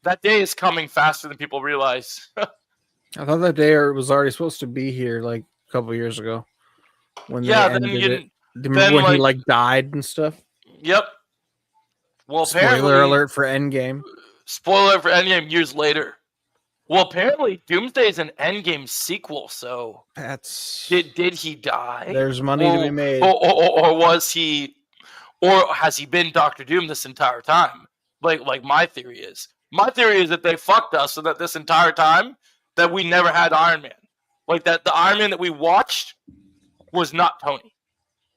that day is coming faster than people realize. I thought that day was already supposed to be here like a couple years ago. When yeah, then he like died and stuff. Yep. Well, spoiler alert for Endgame. Spoiler alert for Endgame years later. Well, apparently Doomsday is an Endgame sequel, so that's did he die? There's money to be made. Or was he, or has he been Doctor Doom this entire time? Like my theory is. My theory is that they fucked us so that this entire time that we never had Iron Man. Like that the Iron Man that we watched was not Tony.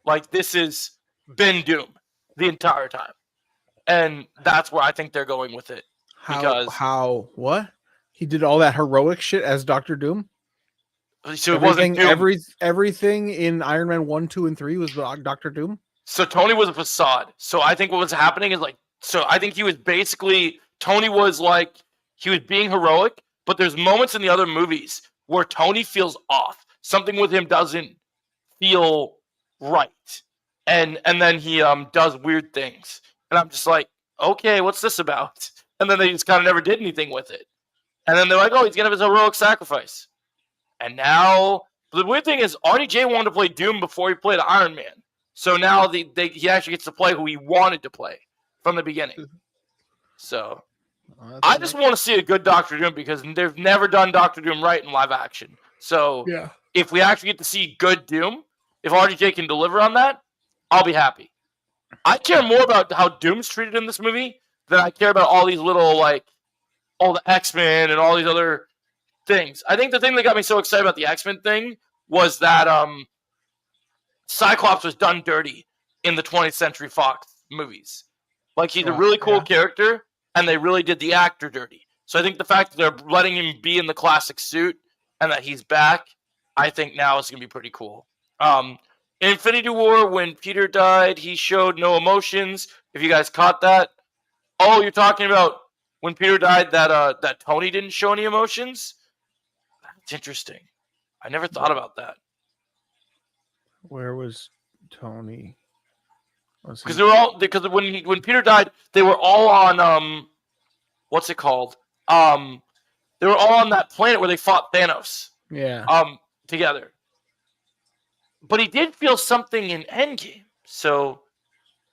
Like, this has been Doom the entire time. And that's where I think they're going with it. What? He did all that heroic shit as Doctor Doom? So it wasn't Doom. Everything in Iron Man 1, 2, and 3 was Doctor Doom? So Tony was a facade. So I think what was happening is I think he was basically, Tony was like, he was being heroic, but there's moments in the other movies where Tony feels off. Something with him doesn't feel right. And then he does weird things. And I'm just like, okay, what's this about? And then they just kind of never did anything with it. And then they're like, oh, he's going to have his heroic sacrifice. And now, the weird thing is, RDJ wanted to play Doom before he played Iron Man. So now he actually gets to play who he wanted to play from the beginning. So I just want to see a good Doctor Doom because they've never done Doctor Doom right in live action. So if we actually get to see good Doom, if RDJ can deliver on that, I'll be happy. I care more about how Doom's treated in this movie than I care about all these little, like, all the X-Men and all these other things. I think the thing that got me so excited about the X-Men thing was that Cyclops was done dirty in the 20th Century Fox movies. Like, he's a really cool character, and they really did the actor dirty. So I think the fact that they're letting him be in the classic suit and that he's back, I think now is going to be pretty cool. In Infinity War, when Peter died, he showed no emotions. If you guys caught that. Oh, you're talking about when Peter died that Tony didn't show any emotions? That's interesting. I never thought about that. Where was Tony? Because when Peter died, they were all on what's it called? They were all on that planet where they fought Thanos. Yeah. Together. But he did feel something in Endgame. So,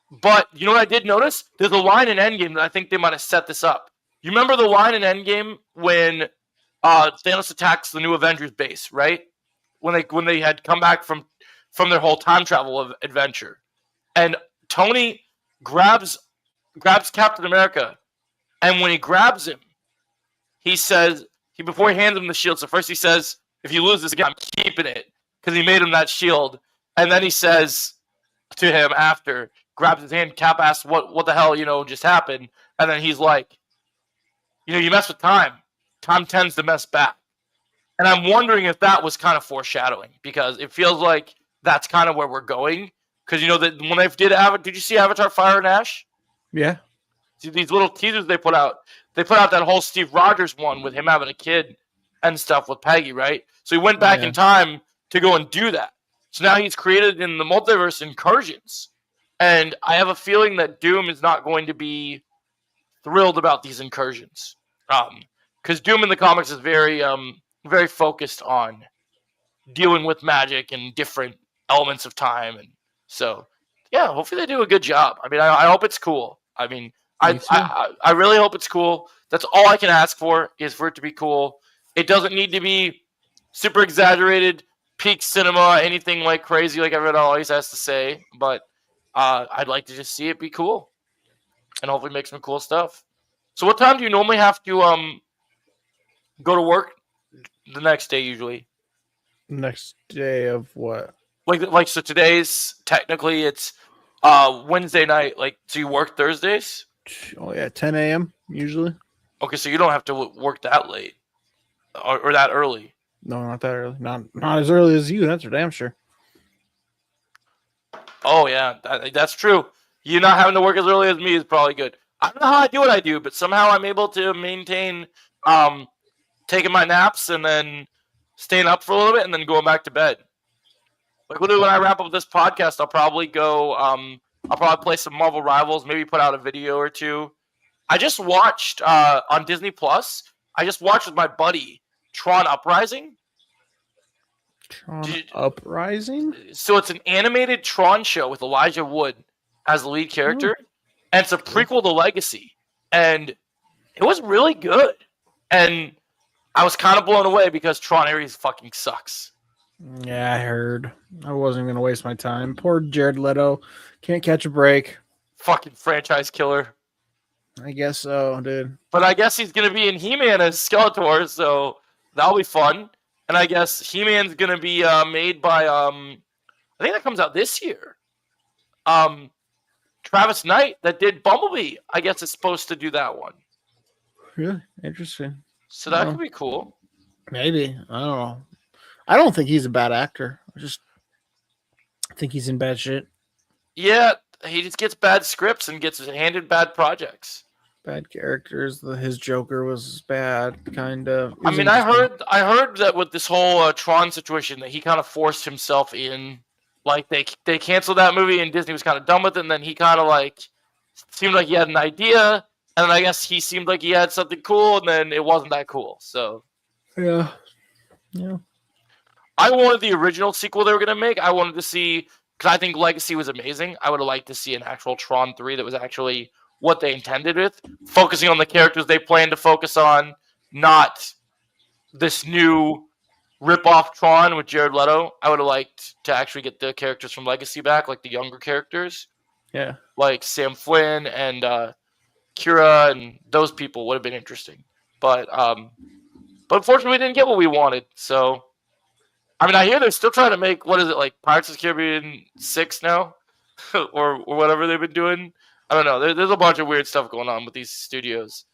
but you know what I did notice? There's a line in Endgame that I think they might have set this up. You remember the line in Endgame when Thanos attacks the new Avengers base, right? When they had come back from their whole time travel adventure, and Tony grabs Captain America, and when he grabs him, he says before he hands him the shield. So first he says, "If you lose this game, I'm keeping it," because he made him that shield, and then he says to him after, grabs his hand. Cap asks, "What the hell just happened?" And then he's like, "You mess with time. Time tends to mess back." And I'm wondering if that was kind of foreshadowing, because it feels like that's kind of where we're going. Because that when they did you see Avatar: Fire and Ash? Yeah. See these little teasers they put out. They put out that whole Steve Rogers one with him having a kid and stuff with Peggy, right? So he went back in time to go and do that. So now he's created in the multiverse incursions. And I have a feeling that Doom is not going to be thrilled about these incursions. Because Doom in the comics is very very focused on dealing with magic and different elements of time. And so, yeah, hopefully they do a good job. I mean, I hope it's cool. I mean, I really hope it's cool. That's all I can ask for, is for it to be cool. It doesn't need to be super exaggerated, peak cinema, anything like crazy like everyone always has to say. But I'd like to just see it be cool and hopefully make some cool stuff. So what time do you normally have to go to work? The next day, usually. Next day of what? Like so today's technically it's Wednesday night. Like, so you work Thursdays? Oh yeah, 10 a.m. usually. Okay, so you don't have to work that late or that early. No, not that early. Not as early as you. That's for damn sure. Oh yeah, that's true. You not having to work as early as me is probably good. I don't know how I do what I do, but somehow I'm able to maintain taking my naps and then staying up for a little bit and then going back to bed. Like literally when I wrap up this podcast, I'll probably go I'll probably play some Marvel Rivals, maybe put out a video or two. I just watched on Disney Plus, I just watched with my buddy Tron Uprising. Uprising? So it's an animated Tron show with Elijah Wood as the lead character. And it's a prequel to Legacy. And it was really good. And I was kind of blown away because Tron Ares fucking sucks. Yeah, I heard. I wasn't going to waste my time. Poor Jared Leto. Can't catch a break. Fucking franchise killer. I guess so, dude. But I guess he's going to be in He-Man as Skeletor, so that'll be fun. And I guess He-Man's going to be made by I think that comes out this year. Travis Knight that did Bumblebee, I guess, is supposed to do that one. Really interesting. So that could be cool. Maybe. I don't know. I don't think he's a bad actor. I just think he's in bad shit. Yeah, he just gets bad scripts and gets handed bad projects. Bad characters. His Joker was bad, kind of. I mean, I heard that with this whole Tron situation that he kind of forced himself in. Like they canceled that movie and Disney was kind of done with it, and then he kind of like seemed like he had an idea, and then I guess he seemed like he had something cool, and then it wasn't that cool. So yeah. I wanted the original sequel they were gonna make. I wanted to see, because I think Legacy was amazing. I would have liked to see an actual Tron 3 that was actually what they intended with, focusing on the characters they planned to focus on, not this new rip-off Tron with Jared Leto. I would have liked to actually get the characters from Legacy back, like the younger characters. Yeah. Like Sam Flynn and Kira, and those people would have been interesting. But unfortunately we didn't get what we wanted. So, I mean, I hear they're still trying to make, what is it, like Pirates of the Caribbean 6 now? or whatever they've been doing. I don't know. There's a bunch of weird stuff going on with these studios.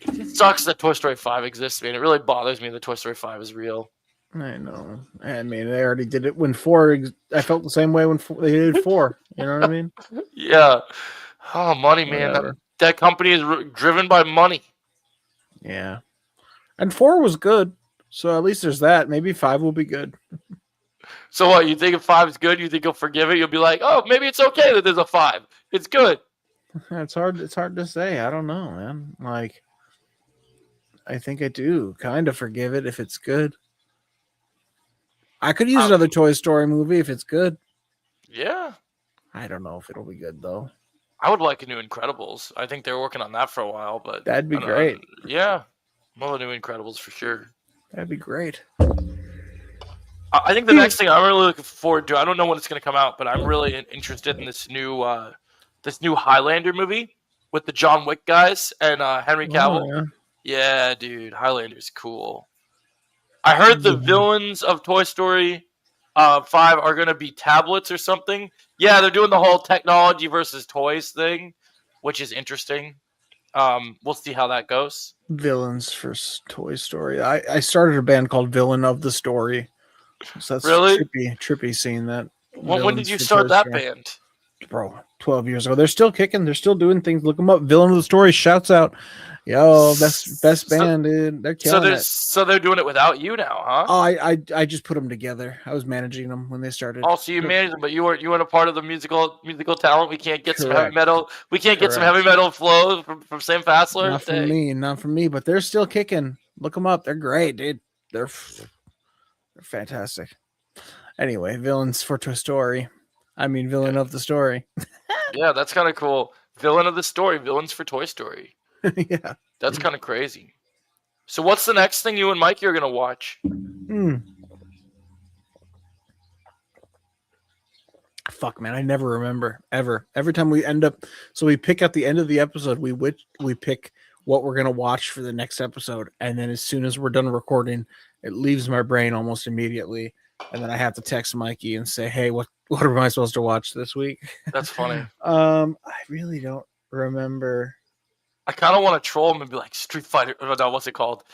It sucks that Toy Story 5 exists, man. It really bothers me that Toy Story 5 is real. I know. I mean, they already did it when 4. I felt the same way when they did 4. You know what I mean? Yeah. Oh, money, man. That company is driven by money. Yeah. And 4 was good. So at least there's that. Maybe 5 will be good. So what? You think if 5 is good, you think you'll forgive it? You'll be like, oh, maybe it's okay that there's a 5. It's good. It's hard to say. I don't know, man. Like, I think I do kind of forgive it if it's good. I could use another Toy Story movie if it's good. Yeah. I don't know if it'll be good, though. I would like a new Incredibles. I think they were working on that for a while, but that'd be great. Yeah. Well, the new Incredibles for sure. That'd be great. I think the next thing I'm really looking forward to, I don't know when it's going to come out, but I'm really interested in this new Highlander movie with the John Wick guys and Henry Cavill. Oh, yeah, dude, Highlander's cool. I heard the villains of Toy Story 5 are going to be tablets or something. Yeah, they're doing the whole technology versus toys thing, which is interesting. We'll see how that goes. Villains for Toy Story. I started a band called Villain of the Story. So that's really trippy seeing that. When did you start that band? Bro, 12 years ago. They're still kicking. They're still doing things. Look them up. Villain of the Story. Shouts out. Yo, best band, dude. They're killing it. So they're doing it without you now, huh? Oh, I just put them together. I was managing them when they started. Oh, so you managed them, but you weren't a part of the musical talent. We can't get some heavy metal. We can't get some heavy metal flow from Sam Fassler. Not from me. But they're still kicking. Look them up. They're great, dude. They're fantastic. Anyway, villains for Toy Story. I mean, villain of the story. Yeah, that's kind of cool. Villain of the story. Villains for Toy Story. Yeah. That's kind of crazy. So what's the next thing you and Mikey are going to watch? Fuck, man. I never remember. Ever. Every time we end up... So we pick at the end of the episode, we pick what we're going to watch for the next episode. And then as soon as we're done recording, it leaves my brain almost immediately. And then I have to text Mikey and say, hey, what am I supposed to watch this week? That's funny. I really don't remember. I kind of want to troll him and be like, Street Fighter. No, what's it called?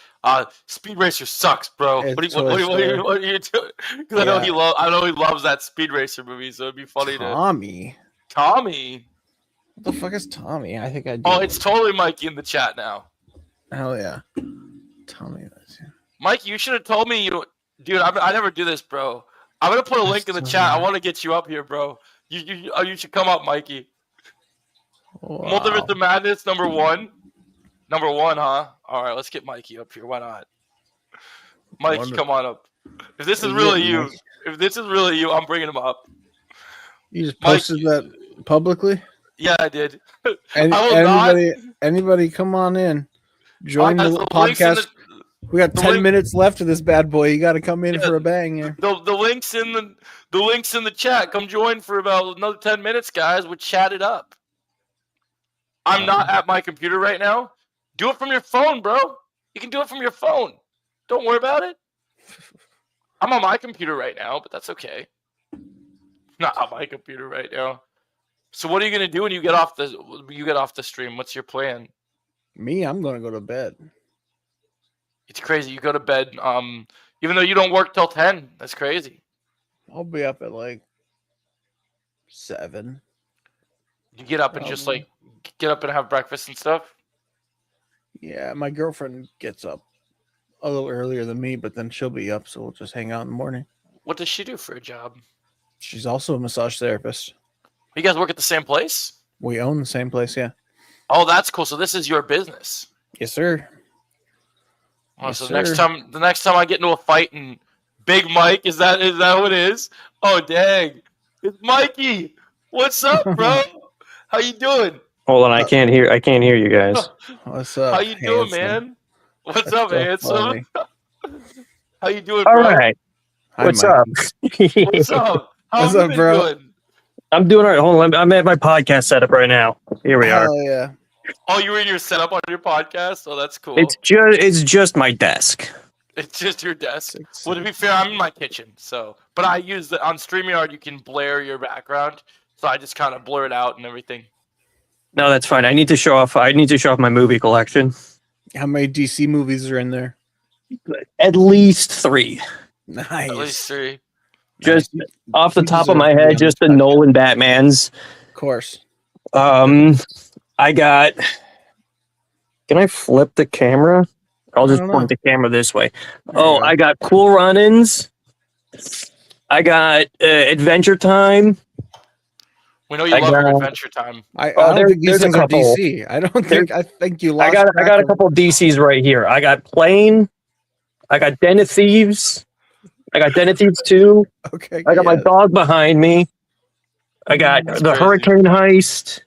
Speed Racer sucks, bro. What are you doing? Because I know he loves that Speed Racer movie, so it'd be funny Tommy. What the fuck is Tommy? I think I do. Oh, it's totally Mikey in the chat now. Hell yeah. Tommy. Mike, you should have told me Dude, I never do this, bro. I'm gonna put a link in the chat. I want to get you up here, bro. You should come up, Mikey. Wow. Multiverse of Madness number 1, huh? All right, let's get Mikey up here. Why not? Mikey, come on up. If this is really you, I'm bringing him up. You just posted that publicly? Yeah, I did. Anybody, come on in. Join the podcast. We got 10 minutes left of this bad boy. You got to come in for a bang here. The links in the chat. Come join for about another 10 minutes, guys. We'll chat it up. I'm not at my computer right now. Do it from your phone, bro. You can do it from your phone. Don't worry about it. I'm on my computer right now, but that's okay. Not on my computer right now. So what are you gonna do when you get off the stream? What's your plan? Me, I'm gonna go to bed. It's crazy. You go to bed, even though you don't work till 10. That's crazy. I'll be up at like 7. You get up and just like get up and have breakfast and stuff. Yeah, my girlfriend gets up a little earlier than me, but then she'll be up, so we'll just hang out in the morning. What does she do for a job? She's also a massage therapist. You guys work at the same place? We own the same place, yeah. Oh, that's cool. So this is your business. Yes, sir. Oh, Yes, so sir. the next time I get into a fight and Big Mike, is that what it is? Oh, dang. It's Mikey. What's up, bro? How you doing? Hold on, I can't hear you guys. What's up? How you doing, handsome? man? What's That's up, so handsome? funny. How you doing, All bro? right, Hi, what's Mike. up? What's up? How What's have you up, been bro? doing? I'm doing all right. Hold on, I'm at my podcast setup right now. Here we are. Hell yeah. Oh, you were in your setup on your podcast? Oh, that's cool. It's just my desk. It's just your desk. 6, Well, to be fair, I'm in my kitchen, so. But I use on StreamYard. You can blare your background, so I just kind of blur it out and everything. No, that's fine. I need to show off my movie collection. How many DC movies are in there? At least 3. Nice. At least 3. Just Nice. off the You top of deserve my to be head, on just this the podcast. Nolan Batmans. Of course. I got. Can I flip the camera? I'll just I don't point know. the camera this way. There you Oh, go. I got Cool Runnings. I got Adventure Time. We know you I love your got- Adventure Time. I Oh, don't think these there's a things are couple. DC. I think you lost. I got track a of- couple DCs right here. I got Plane. I got Den of Thieves. I got Den of Thieves 2. Okay. I got my yeah. dog behind me. I got That's the crazy. Hurricane Heist.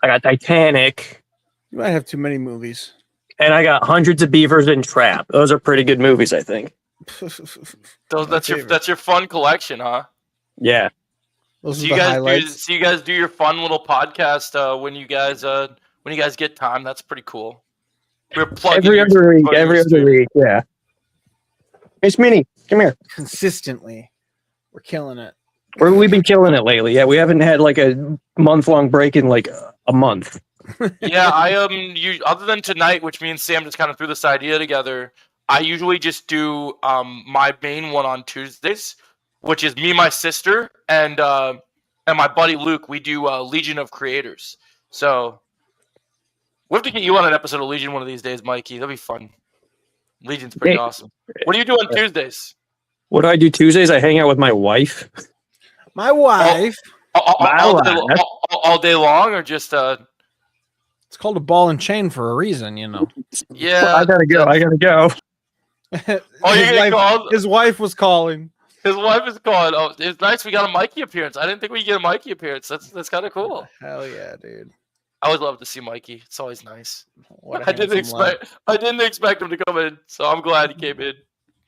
I got Titanic. You might have too many movies. And I got Hundreds of Beavers and Trap. Those are pretty good movies, I think. Those, My that's your favorite. fun collection, huh? Yeah. Those So are you the guys highlights. do your fun little podcast when you guys get time. That's pretty cool. We're plugging Every other week. plugging Every your other stream. week. Yeah. It's Minnie. Come here. Consistently, we're killing it. We've been killing it lately. Yeah, we haven't had like a month-long break in like a month. Yeah, other than tonight, which me and Sam just kind of threw this idea together. I usually just do my main one on Tuesdays, which is me, my sister, and my buddy Luke. We do Legion of Creators. So we have to get you on an episode of Legion one of these days, Mikey. That'd be fun. Legion's pretty Hey. awesome. What do you do on Tuesdays? What do I do Tuesdays? I hang out with my wife. My wife. All day long, or just It's called a ball and chain for a reason, you know. yeah. I gotta go. Oh, you're his, getting wife, called? his wife was calling. His wife is calling. Oh, it's nice we got a Mikey appearance. I didn't think we'd get a Mikey appearance. That's kind of cool. Hell yeah, dude. I always love to see Mikey. It's always nice. What a I didn't handsome lad. expect him to come in, so I'm glad he came in.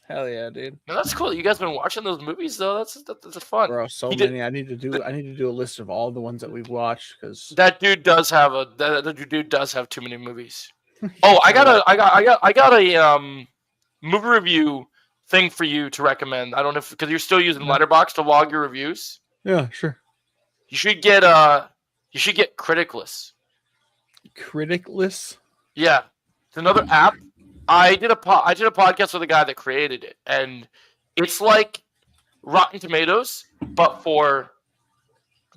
Hell yeah, dude. No, that's cool. You guys been watching those movies though. That's fun. Bro, so He did- many. I need to do a list of all the ones that we've watched because That dude does have too many movies. Oh, I got a movie review thing for you to recommend. I don't know because you're still using Letterboxd to log your reviews. yeah, sure. You should get Criticless. Criticless. Yeah, it's another app. I did a podcast with a guy that created it, and it's like Rotten Tomatoes, but for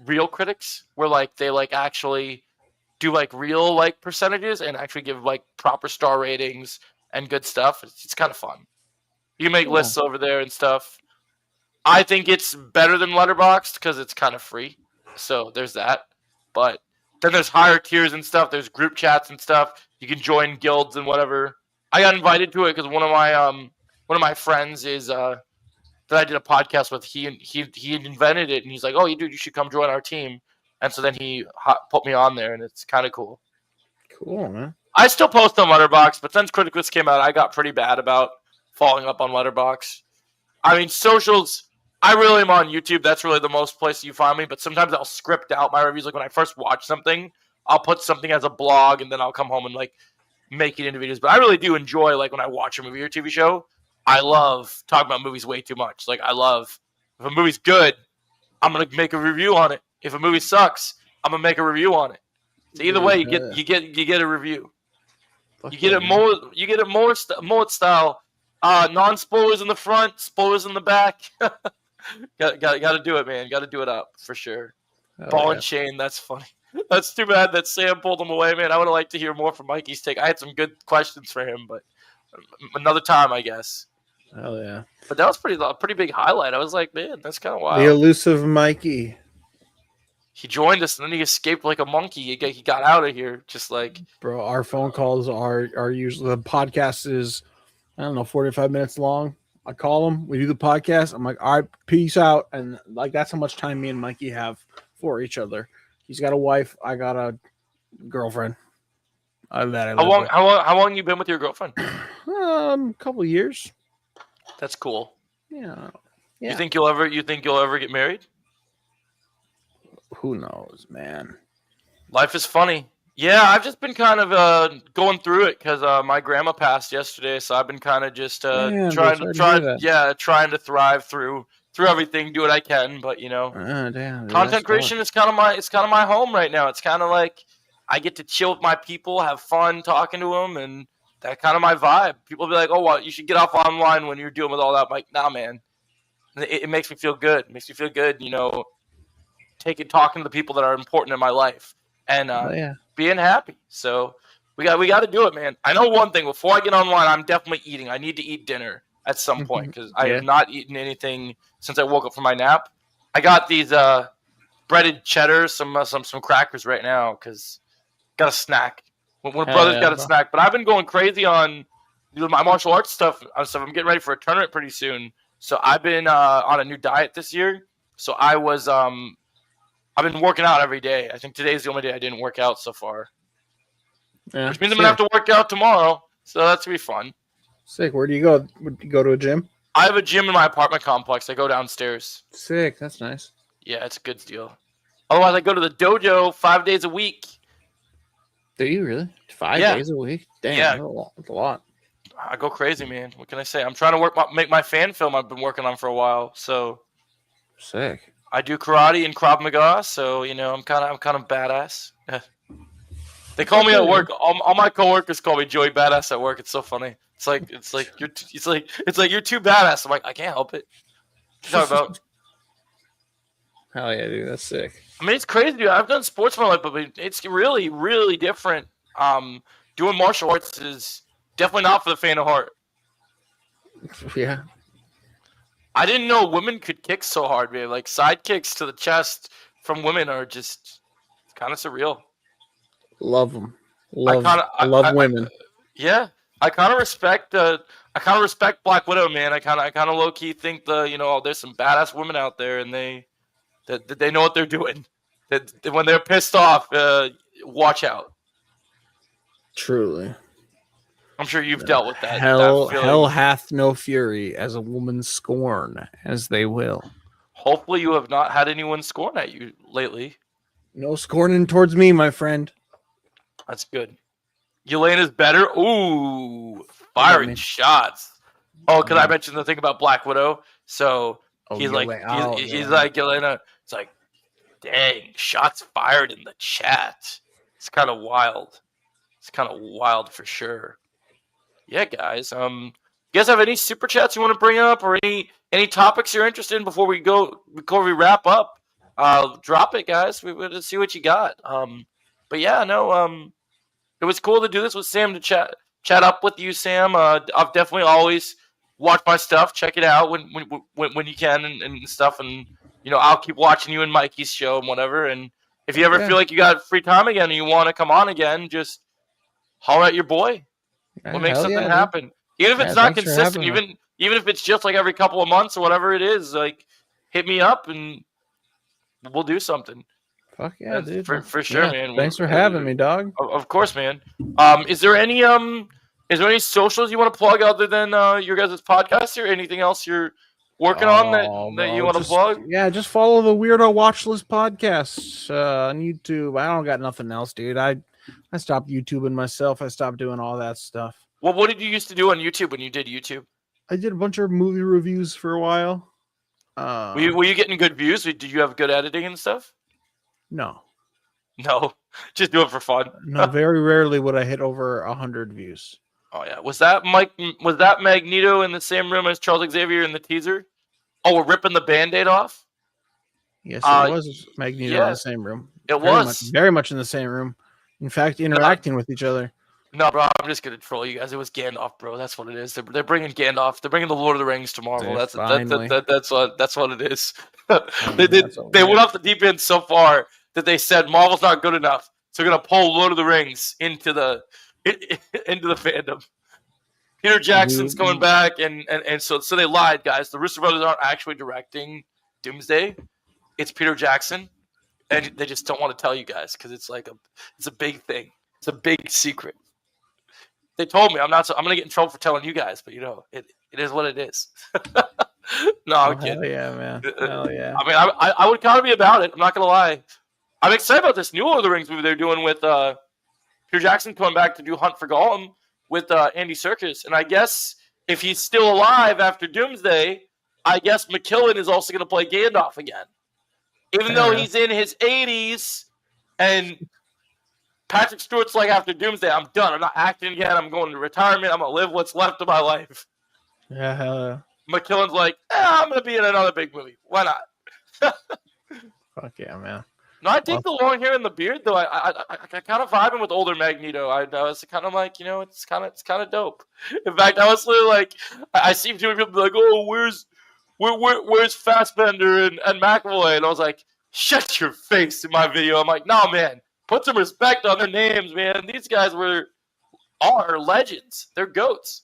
real critics, where like they like actually do like real like percentages and actually give like proper star ratings and good stuff. It's kind of fun. You can make Cool. lists over there and stuff. I think it's better than Letterboxd because it's kind of free. So there's that. But then there's higher tiers and stuff. There's group chats and stuff. You can join guilds and whatever. I got invited to it because one of my friends is that I did a podcast with. He invented it and he's like, "Oh, you should come join our team." And so then he put me on there, and it's kind of cool. Cool, man. I still post on Letterboxd, but since Criticless came out, I got pretty bad about following up on Letterboxd. I mean, socials. I really am on YouTube. That's really the most place you find me. But sometimes I'll script out my reviews. Like when I first watch something, I'll put something as a blog, and then I'll come home and like make it into videos. But I really do enjoy like when I watch a movie or TV show, I love talking about movies way too much. Like I love if a movie's good, I'm gonna make a review on it. If a movie sucks, I'm gonna make a review on it. So either way, you get a review. You get it more style. Non spoilers in the front, spoilers in the back. got to do it, man. Got to do it up for sure. Ball and chain. That's funny. That's too bad that Sam pulled him away, man. I would have liked to hear more from Mikey's take. I had some good questions for him, but another time, I guess. Hell yeah! But that was pretty big highlight. I was like, man, that's kind of wild. The elusive Mikey. He joined us and then he escaped like a monkey. He got out of here, just like bro. Our phone calls are usually the podcast is, I don't know, 45 minutes long. I call him, we do the podcast. I'm like, all right, peace out, and like that's how much time me and Mikey have for each other. He's got a wife, I got a girlfriend. How long you been with your girlfriend? Couple years. That's cool. Yeah. You think you'll ever get married? Who knows, man? Life is funny. Yeah, I've just been kind of going through it because my grandma passed yesterday, so I've been kind of just trying to thrive through everything, do what I can. But you know, content creation is kind of my home right now. It's kind of like I get to chill with my people, have fun talking to them, and that kind of my vibe. People be like, "Oh, well, you should get off online when you're dealing with all that." I'm like, nah, man. It makes me feel good. It makes me feel good, you know, talking to the people that are important in my life and being happy. So we got to do it, man. I know one thing. Before I get online, I'm definitely eating. I need to eat dinner at some point because I have not eaten anything since I woke up from my nap. I got these breaded cheddar, some crackers right now because got a snack. When a brother's got a snack. But I've been going crazy on my martial arts stuff. I'm getting ready for a tournament pretty soon. So I've been on a new diet this year. So I was I've been working out every day. I think today's the only day I didn't work out so far. Yeah, which means I'm going to have to work out tomorrow. So that's going to be fun. Sick. Where do you go? Would you go to a gym? I have a gym in my apartment complex. I go downstairs. Sick. That's nice. Yeah, it's a good deal. Otherwise, I go to the dojo 5 days a week. Do you really? 5 days a week? Damn, yeah. That's a lot. I go crazy, man. What can I say? I'm trying to make my fan film I've been working on for a while. So sick. I do karate and Krav Maga, so you know I'm kind of badass. They call me at work. All my coworkers call me Joey Badass at work. It's so funny. It's like you're too badass. I'm like, I can't help it. What you talking about? Hell yeah, dude. That's sick. I mean, it's crazy, dude. I've done sports my life, but it's really, really different. Doing martial arts is definitely not for the faint of heart. Yeah. I didn't know women could kick so hard, man. Like side kicks to the chest from women are just kind of surreal. Love them. Love women. Yeah, I kind of respect. I kind of respect Black Widow, man. I kind of low key think there's some badass women out there, and they know what they're doing. That when they're pissed off, watch out. Truly. I'm sure you've dealt with that. Hell hath no fury as a woman scorn, as they will. Hopefully you have not had anyone scorn at you lately. No scorning towards me, my friend. That's good. Yelena's better. Ooh, firing shots. Oh, because I mentioned the thing about Black Widow. So he's like Yelena. It's like, dang, shots fired in the chat. It's kind of wild. It's kind of wild for sure. Yeah, guys. You guys have any super chats you want to bring up, or any topics you're interested in before we wrap up? Drop it, guys. We want to see what you got. But yeah, no. It was cool to do this with Sam, to chat up with you, Sam. I've definitely always watched my stuff. Check it out when you can and stuff. And I'll keep watching you and Mikey's show and whatever. And if you ever feel like you got free time again and you want to come on again, just holler at your boy. We'll make something happen. Even if it's not consistent, even if it's just like every couple of months or whatever it is, like hit me up and we'll do something. Fuck yeah, dude. For sure, man. Thanks for having me, dog. Of course, man. Is there any socials you want to plug other than your guys' podcast, or anything else you're working on that you want to plug? Yeah, just follow the Weirdo Watch List podcast on YouTube. I don't got nothing else, dude. I stopped YouTubing myself. I stopped doing all that stuff. Well, what did you used to do on YouTube when you did YouTube? I did a bunch of movie reviews for a while. Were you getting good views? Did you have good editing and stuff? No, No, just do it for fun. no. Very rarely would I hit over 100 views. Oh yeah, was that Mike? Was that Magneto in the same room as Charles Xavier in the teaser? Oh, we're ripping the Band-Aid off. Yes, it was Magneto in yeah, the same room. It very was much, very much in the same room. In fact, interacting with each other. No, bro, I'm just gonna troll you guys. It was Gandalf, bro. That's what it is. They're bringing Gandalf. They're bringing the Lord of the Rings to Marvel. That's what it is. They went off the deep end so far that they said Marvel's not good enough, so they're gonna pull Lord of the Rings into the fandom. Peter Jackson's coming back, and so they lied, guys. The Russo brothers aren't actually directing Doomsday. It's Peter Jackson, and they just don't want to tell you guys because it's a big thing. It's a big secret. They told me I'm gonna get in trouble for telling you guys, but it is what it is. No, I'm kidding. Hell yeah, man. Hell yeah. I mean, I would kind of be about it. I'm not gonna lie. I'm excited about this new Lord of the Rings movie they're doing with Peter Jackson coming back to do Hunt for Gollum with Andy Serkis, and I guess if he's still alive after Doomsday, I guess McKellen is also gonna play Gandalf again, even though he's in his 80s and. Patrick Stewart's like, after Doomsday, I'm done. I'm not acting again. I'm going to retirement. I'm going to live what's left of my life. Yeah, hell yeah. McKellen's like, I'm going to be in another big movie. Why not? Fuck yeah, man. No, I dig the long hair and the beard, though. I kind of vibing with older Magneto. I was kind of like, it's kind of dope. In fact, I was literally like, I see too many people be like, oh, where's Fassbender and McAvoy? And I was like, shut your face in my video. I'm like, no, man. Put some respect on their names, man. These guys are legends. They're goats.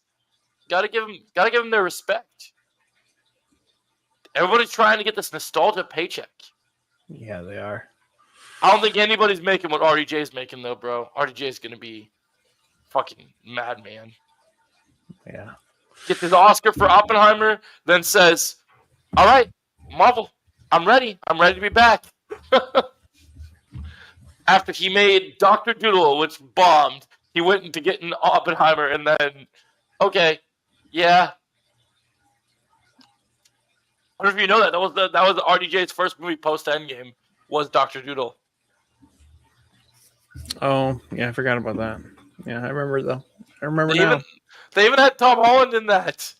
Gotta give them their respect. Everybody's trying to get this nostalgia paycheck. Yeah, they are. I don't think anybody's making what RDJ's making, though, bro. RDJ's gonna be fucking madman. Yeah. Gets his Oscar for Oppenheimer, then says, all right, Marvel, I'm ready. I'm ready to be back. After he made Dr. Doodle, which bombed, he went into getting Oppenheimer, and then, okay, yeah. I don't know if you know that. That was RDJ's first movie post Endgame was Dr. Doodle. Oh, yeah, I forgot about that. Yeah, I remember though. I remember now. They even had Tom Holland in that.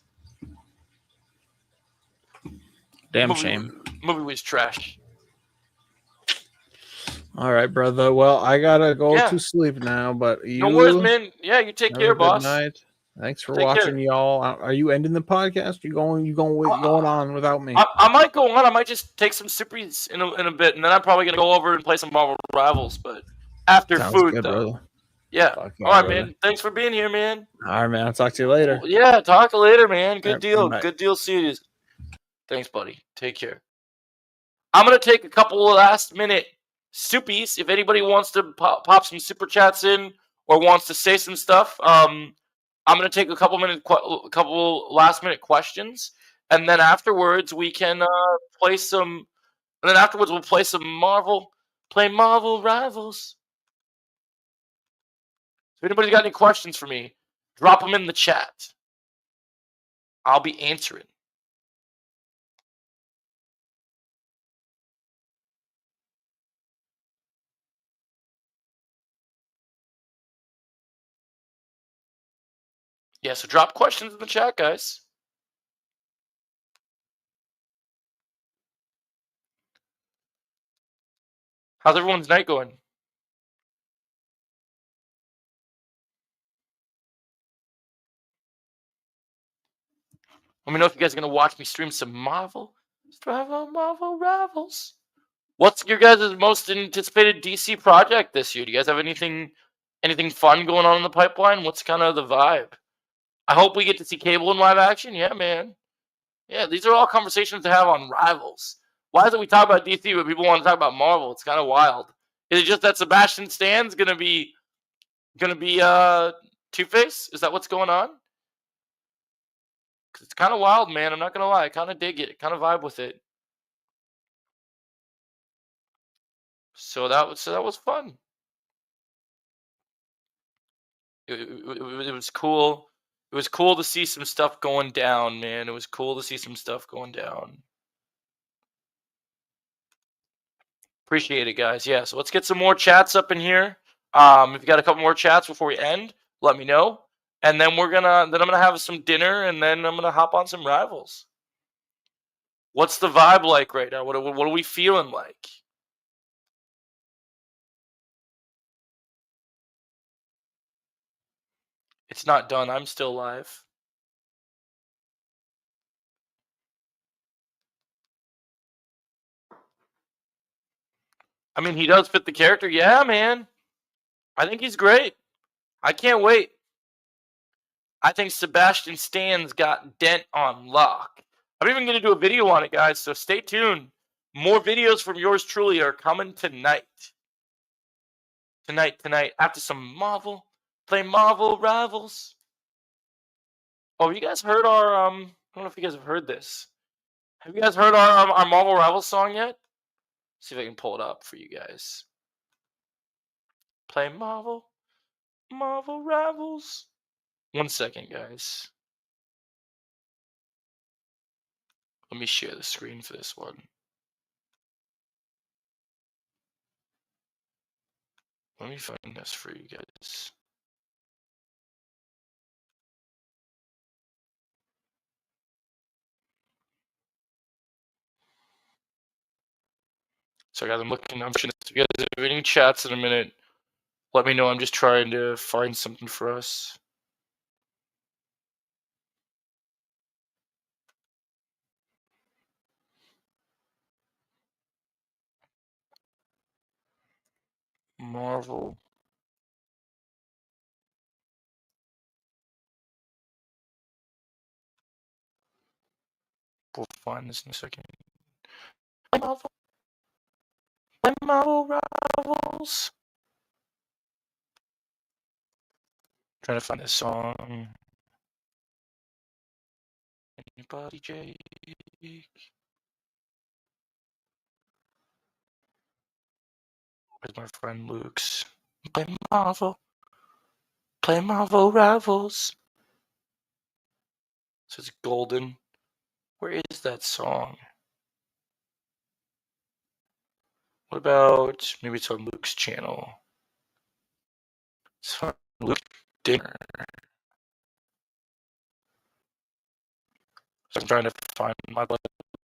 Damn shame. Movie was trash. All right, brother. Well, I gotta go to sleep now, but you. No worries, man. Yeah, you take care, boss. Night. Thanks for watching, y'all. Are you ending the podcast? You going on without me? I might go on. I might just take some sippies in a bit, and then I'm probably gonna go over and play some Marvel Rivals. But after Sounds food, good, though. Brother. Yeah. All right, man. Thanks for being here, man. All right, man. I'll talk to you later. Yeah, talk later, man. Good deal. Bye. Good deal. See you. Thanks, buddy. Take care. I'm gonna take a couple of last-minute soupies. If anybody wants to pop some super chats in or wants to say some stuff, I'm gonna take a couple last-minute questions, and then afterwards we can play some. And then afterwards we'll play some Marvel Rivals. If anybody's got any questions for me, drop them in the chat. I'll be answering. Yeah, so drop questions in the chat, guys. How's everyone's night going? Let me know if you guys are going to watch me stream some Marvel Rivals. What's your guys' most anticipated DC project this year? Do you guys have anything fun going on in the pipeline? What's kind of the vibe? I hope we get to see Cable in live action. Yeah, man. Yeah, these are all conversations to have on Rivals. Why is it we talk about DC but people want to talk about Marvel? It's kind of wild. Is it just that Sebastian Stan's gonna be Two-Face? Is that what's going on? Cause it's kind of wild, man. I'm not gonna lie. I kind of dig it. Kind of vibe with it. So that was fun. It was cool. It was cool to see some stuff going down, man. It was cool to see some stuff going down. Appreciate it, guys. Yeah, so let's get some more chats up in here. If you got a couple more chats before we end, let me know. And then I'm gonna have some dinner, and then I'm gonna hop on some Rivals. What's the vibe like right now? What are we feeling like? It's not done. I'm still live. I mean, he does fit the character. Yeah, man. I think he's great. I can't wait. I think Sebastian Stan's got Dent on lock. I'm even going to do a video on it, guys, so stay tuned. More videos from yours truly are coming tonight. Tonight, after some Marvel. Play Marvel Rivals. Oh, you guys heard our, I don't know if you guys have heard this. Have you guys heard our Marvel Rivals song yet? See if I can pull it up for you guys. Play Marvel Rivals. 1 second, guys. Let me share the screen for this one. Let me find this for you guys. So guys, I'm sure if you guys have any chats in a minute, let me know. I'm just trying to find something for us. Marvel. We'll find this in a second. Marvel Rivals. Trying to find this song. Anybody, Jake? Where's my friend Luke's? Play Marvel Rivals. So it's golden. Where is that song? What about maybe it's on Luke's channel? It's on Luke's dinner. So I'm trying to find my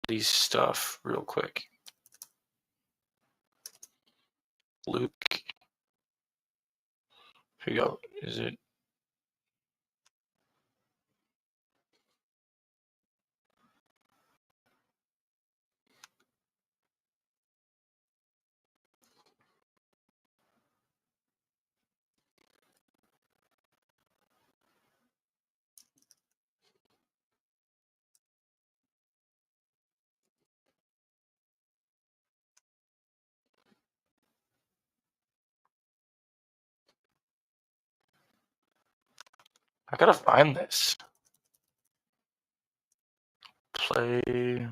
buddy's stuff real quick. Luke. Here you go. Is it? I gotta find this. Play.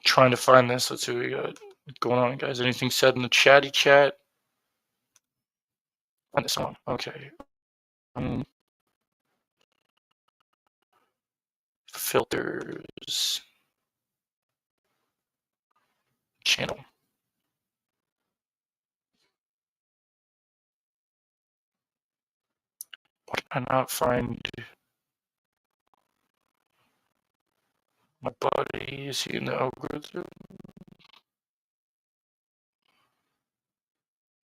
Trying to find this. Let's see what we got going on, guys. Anything said in the chatty chat? Find this song. Okay. Filters. Channel. Why can I not find my buddy? Is he in the algorithm?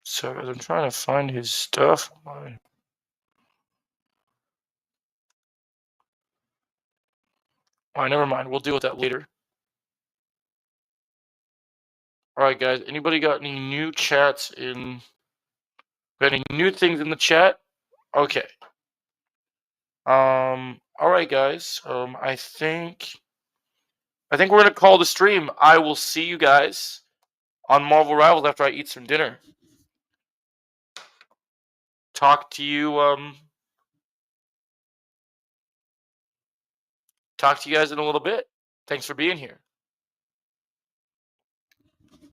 So I'm trying to find his stuff. Alright, never mind. We'll deal with that later. All right, guys. Anybody got any new chats in? Got any new things in the chat? Okay. All right, guys. I think we're gonna call the stream. I will see you guys on Marvel Rivals after I eat some dinner. Talk to you. Talk to you guys in a little bit. Thanks for being here.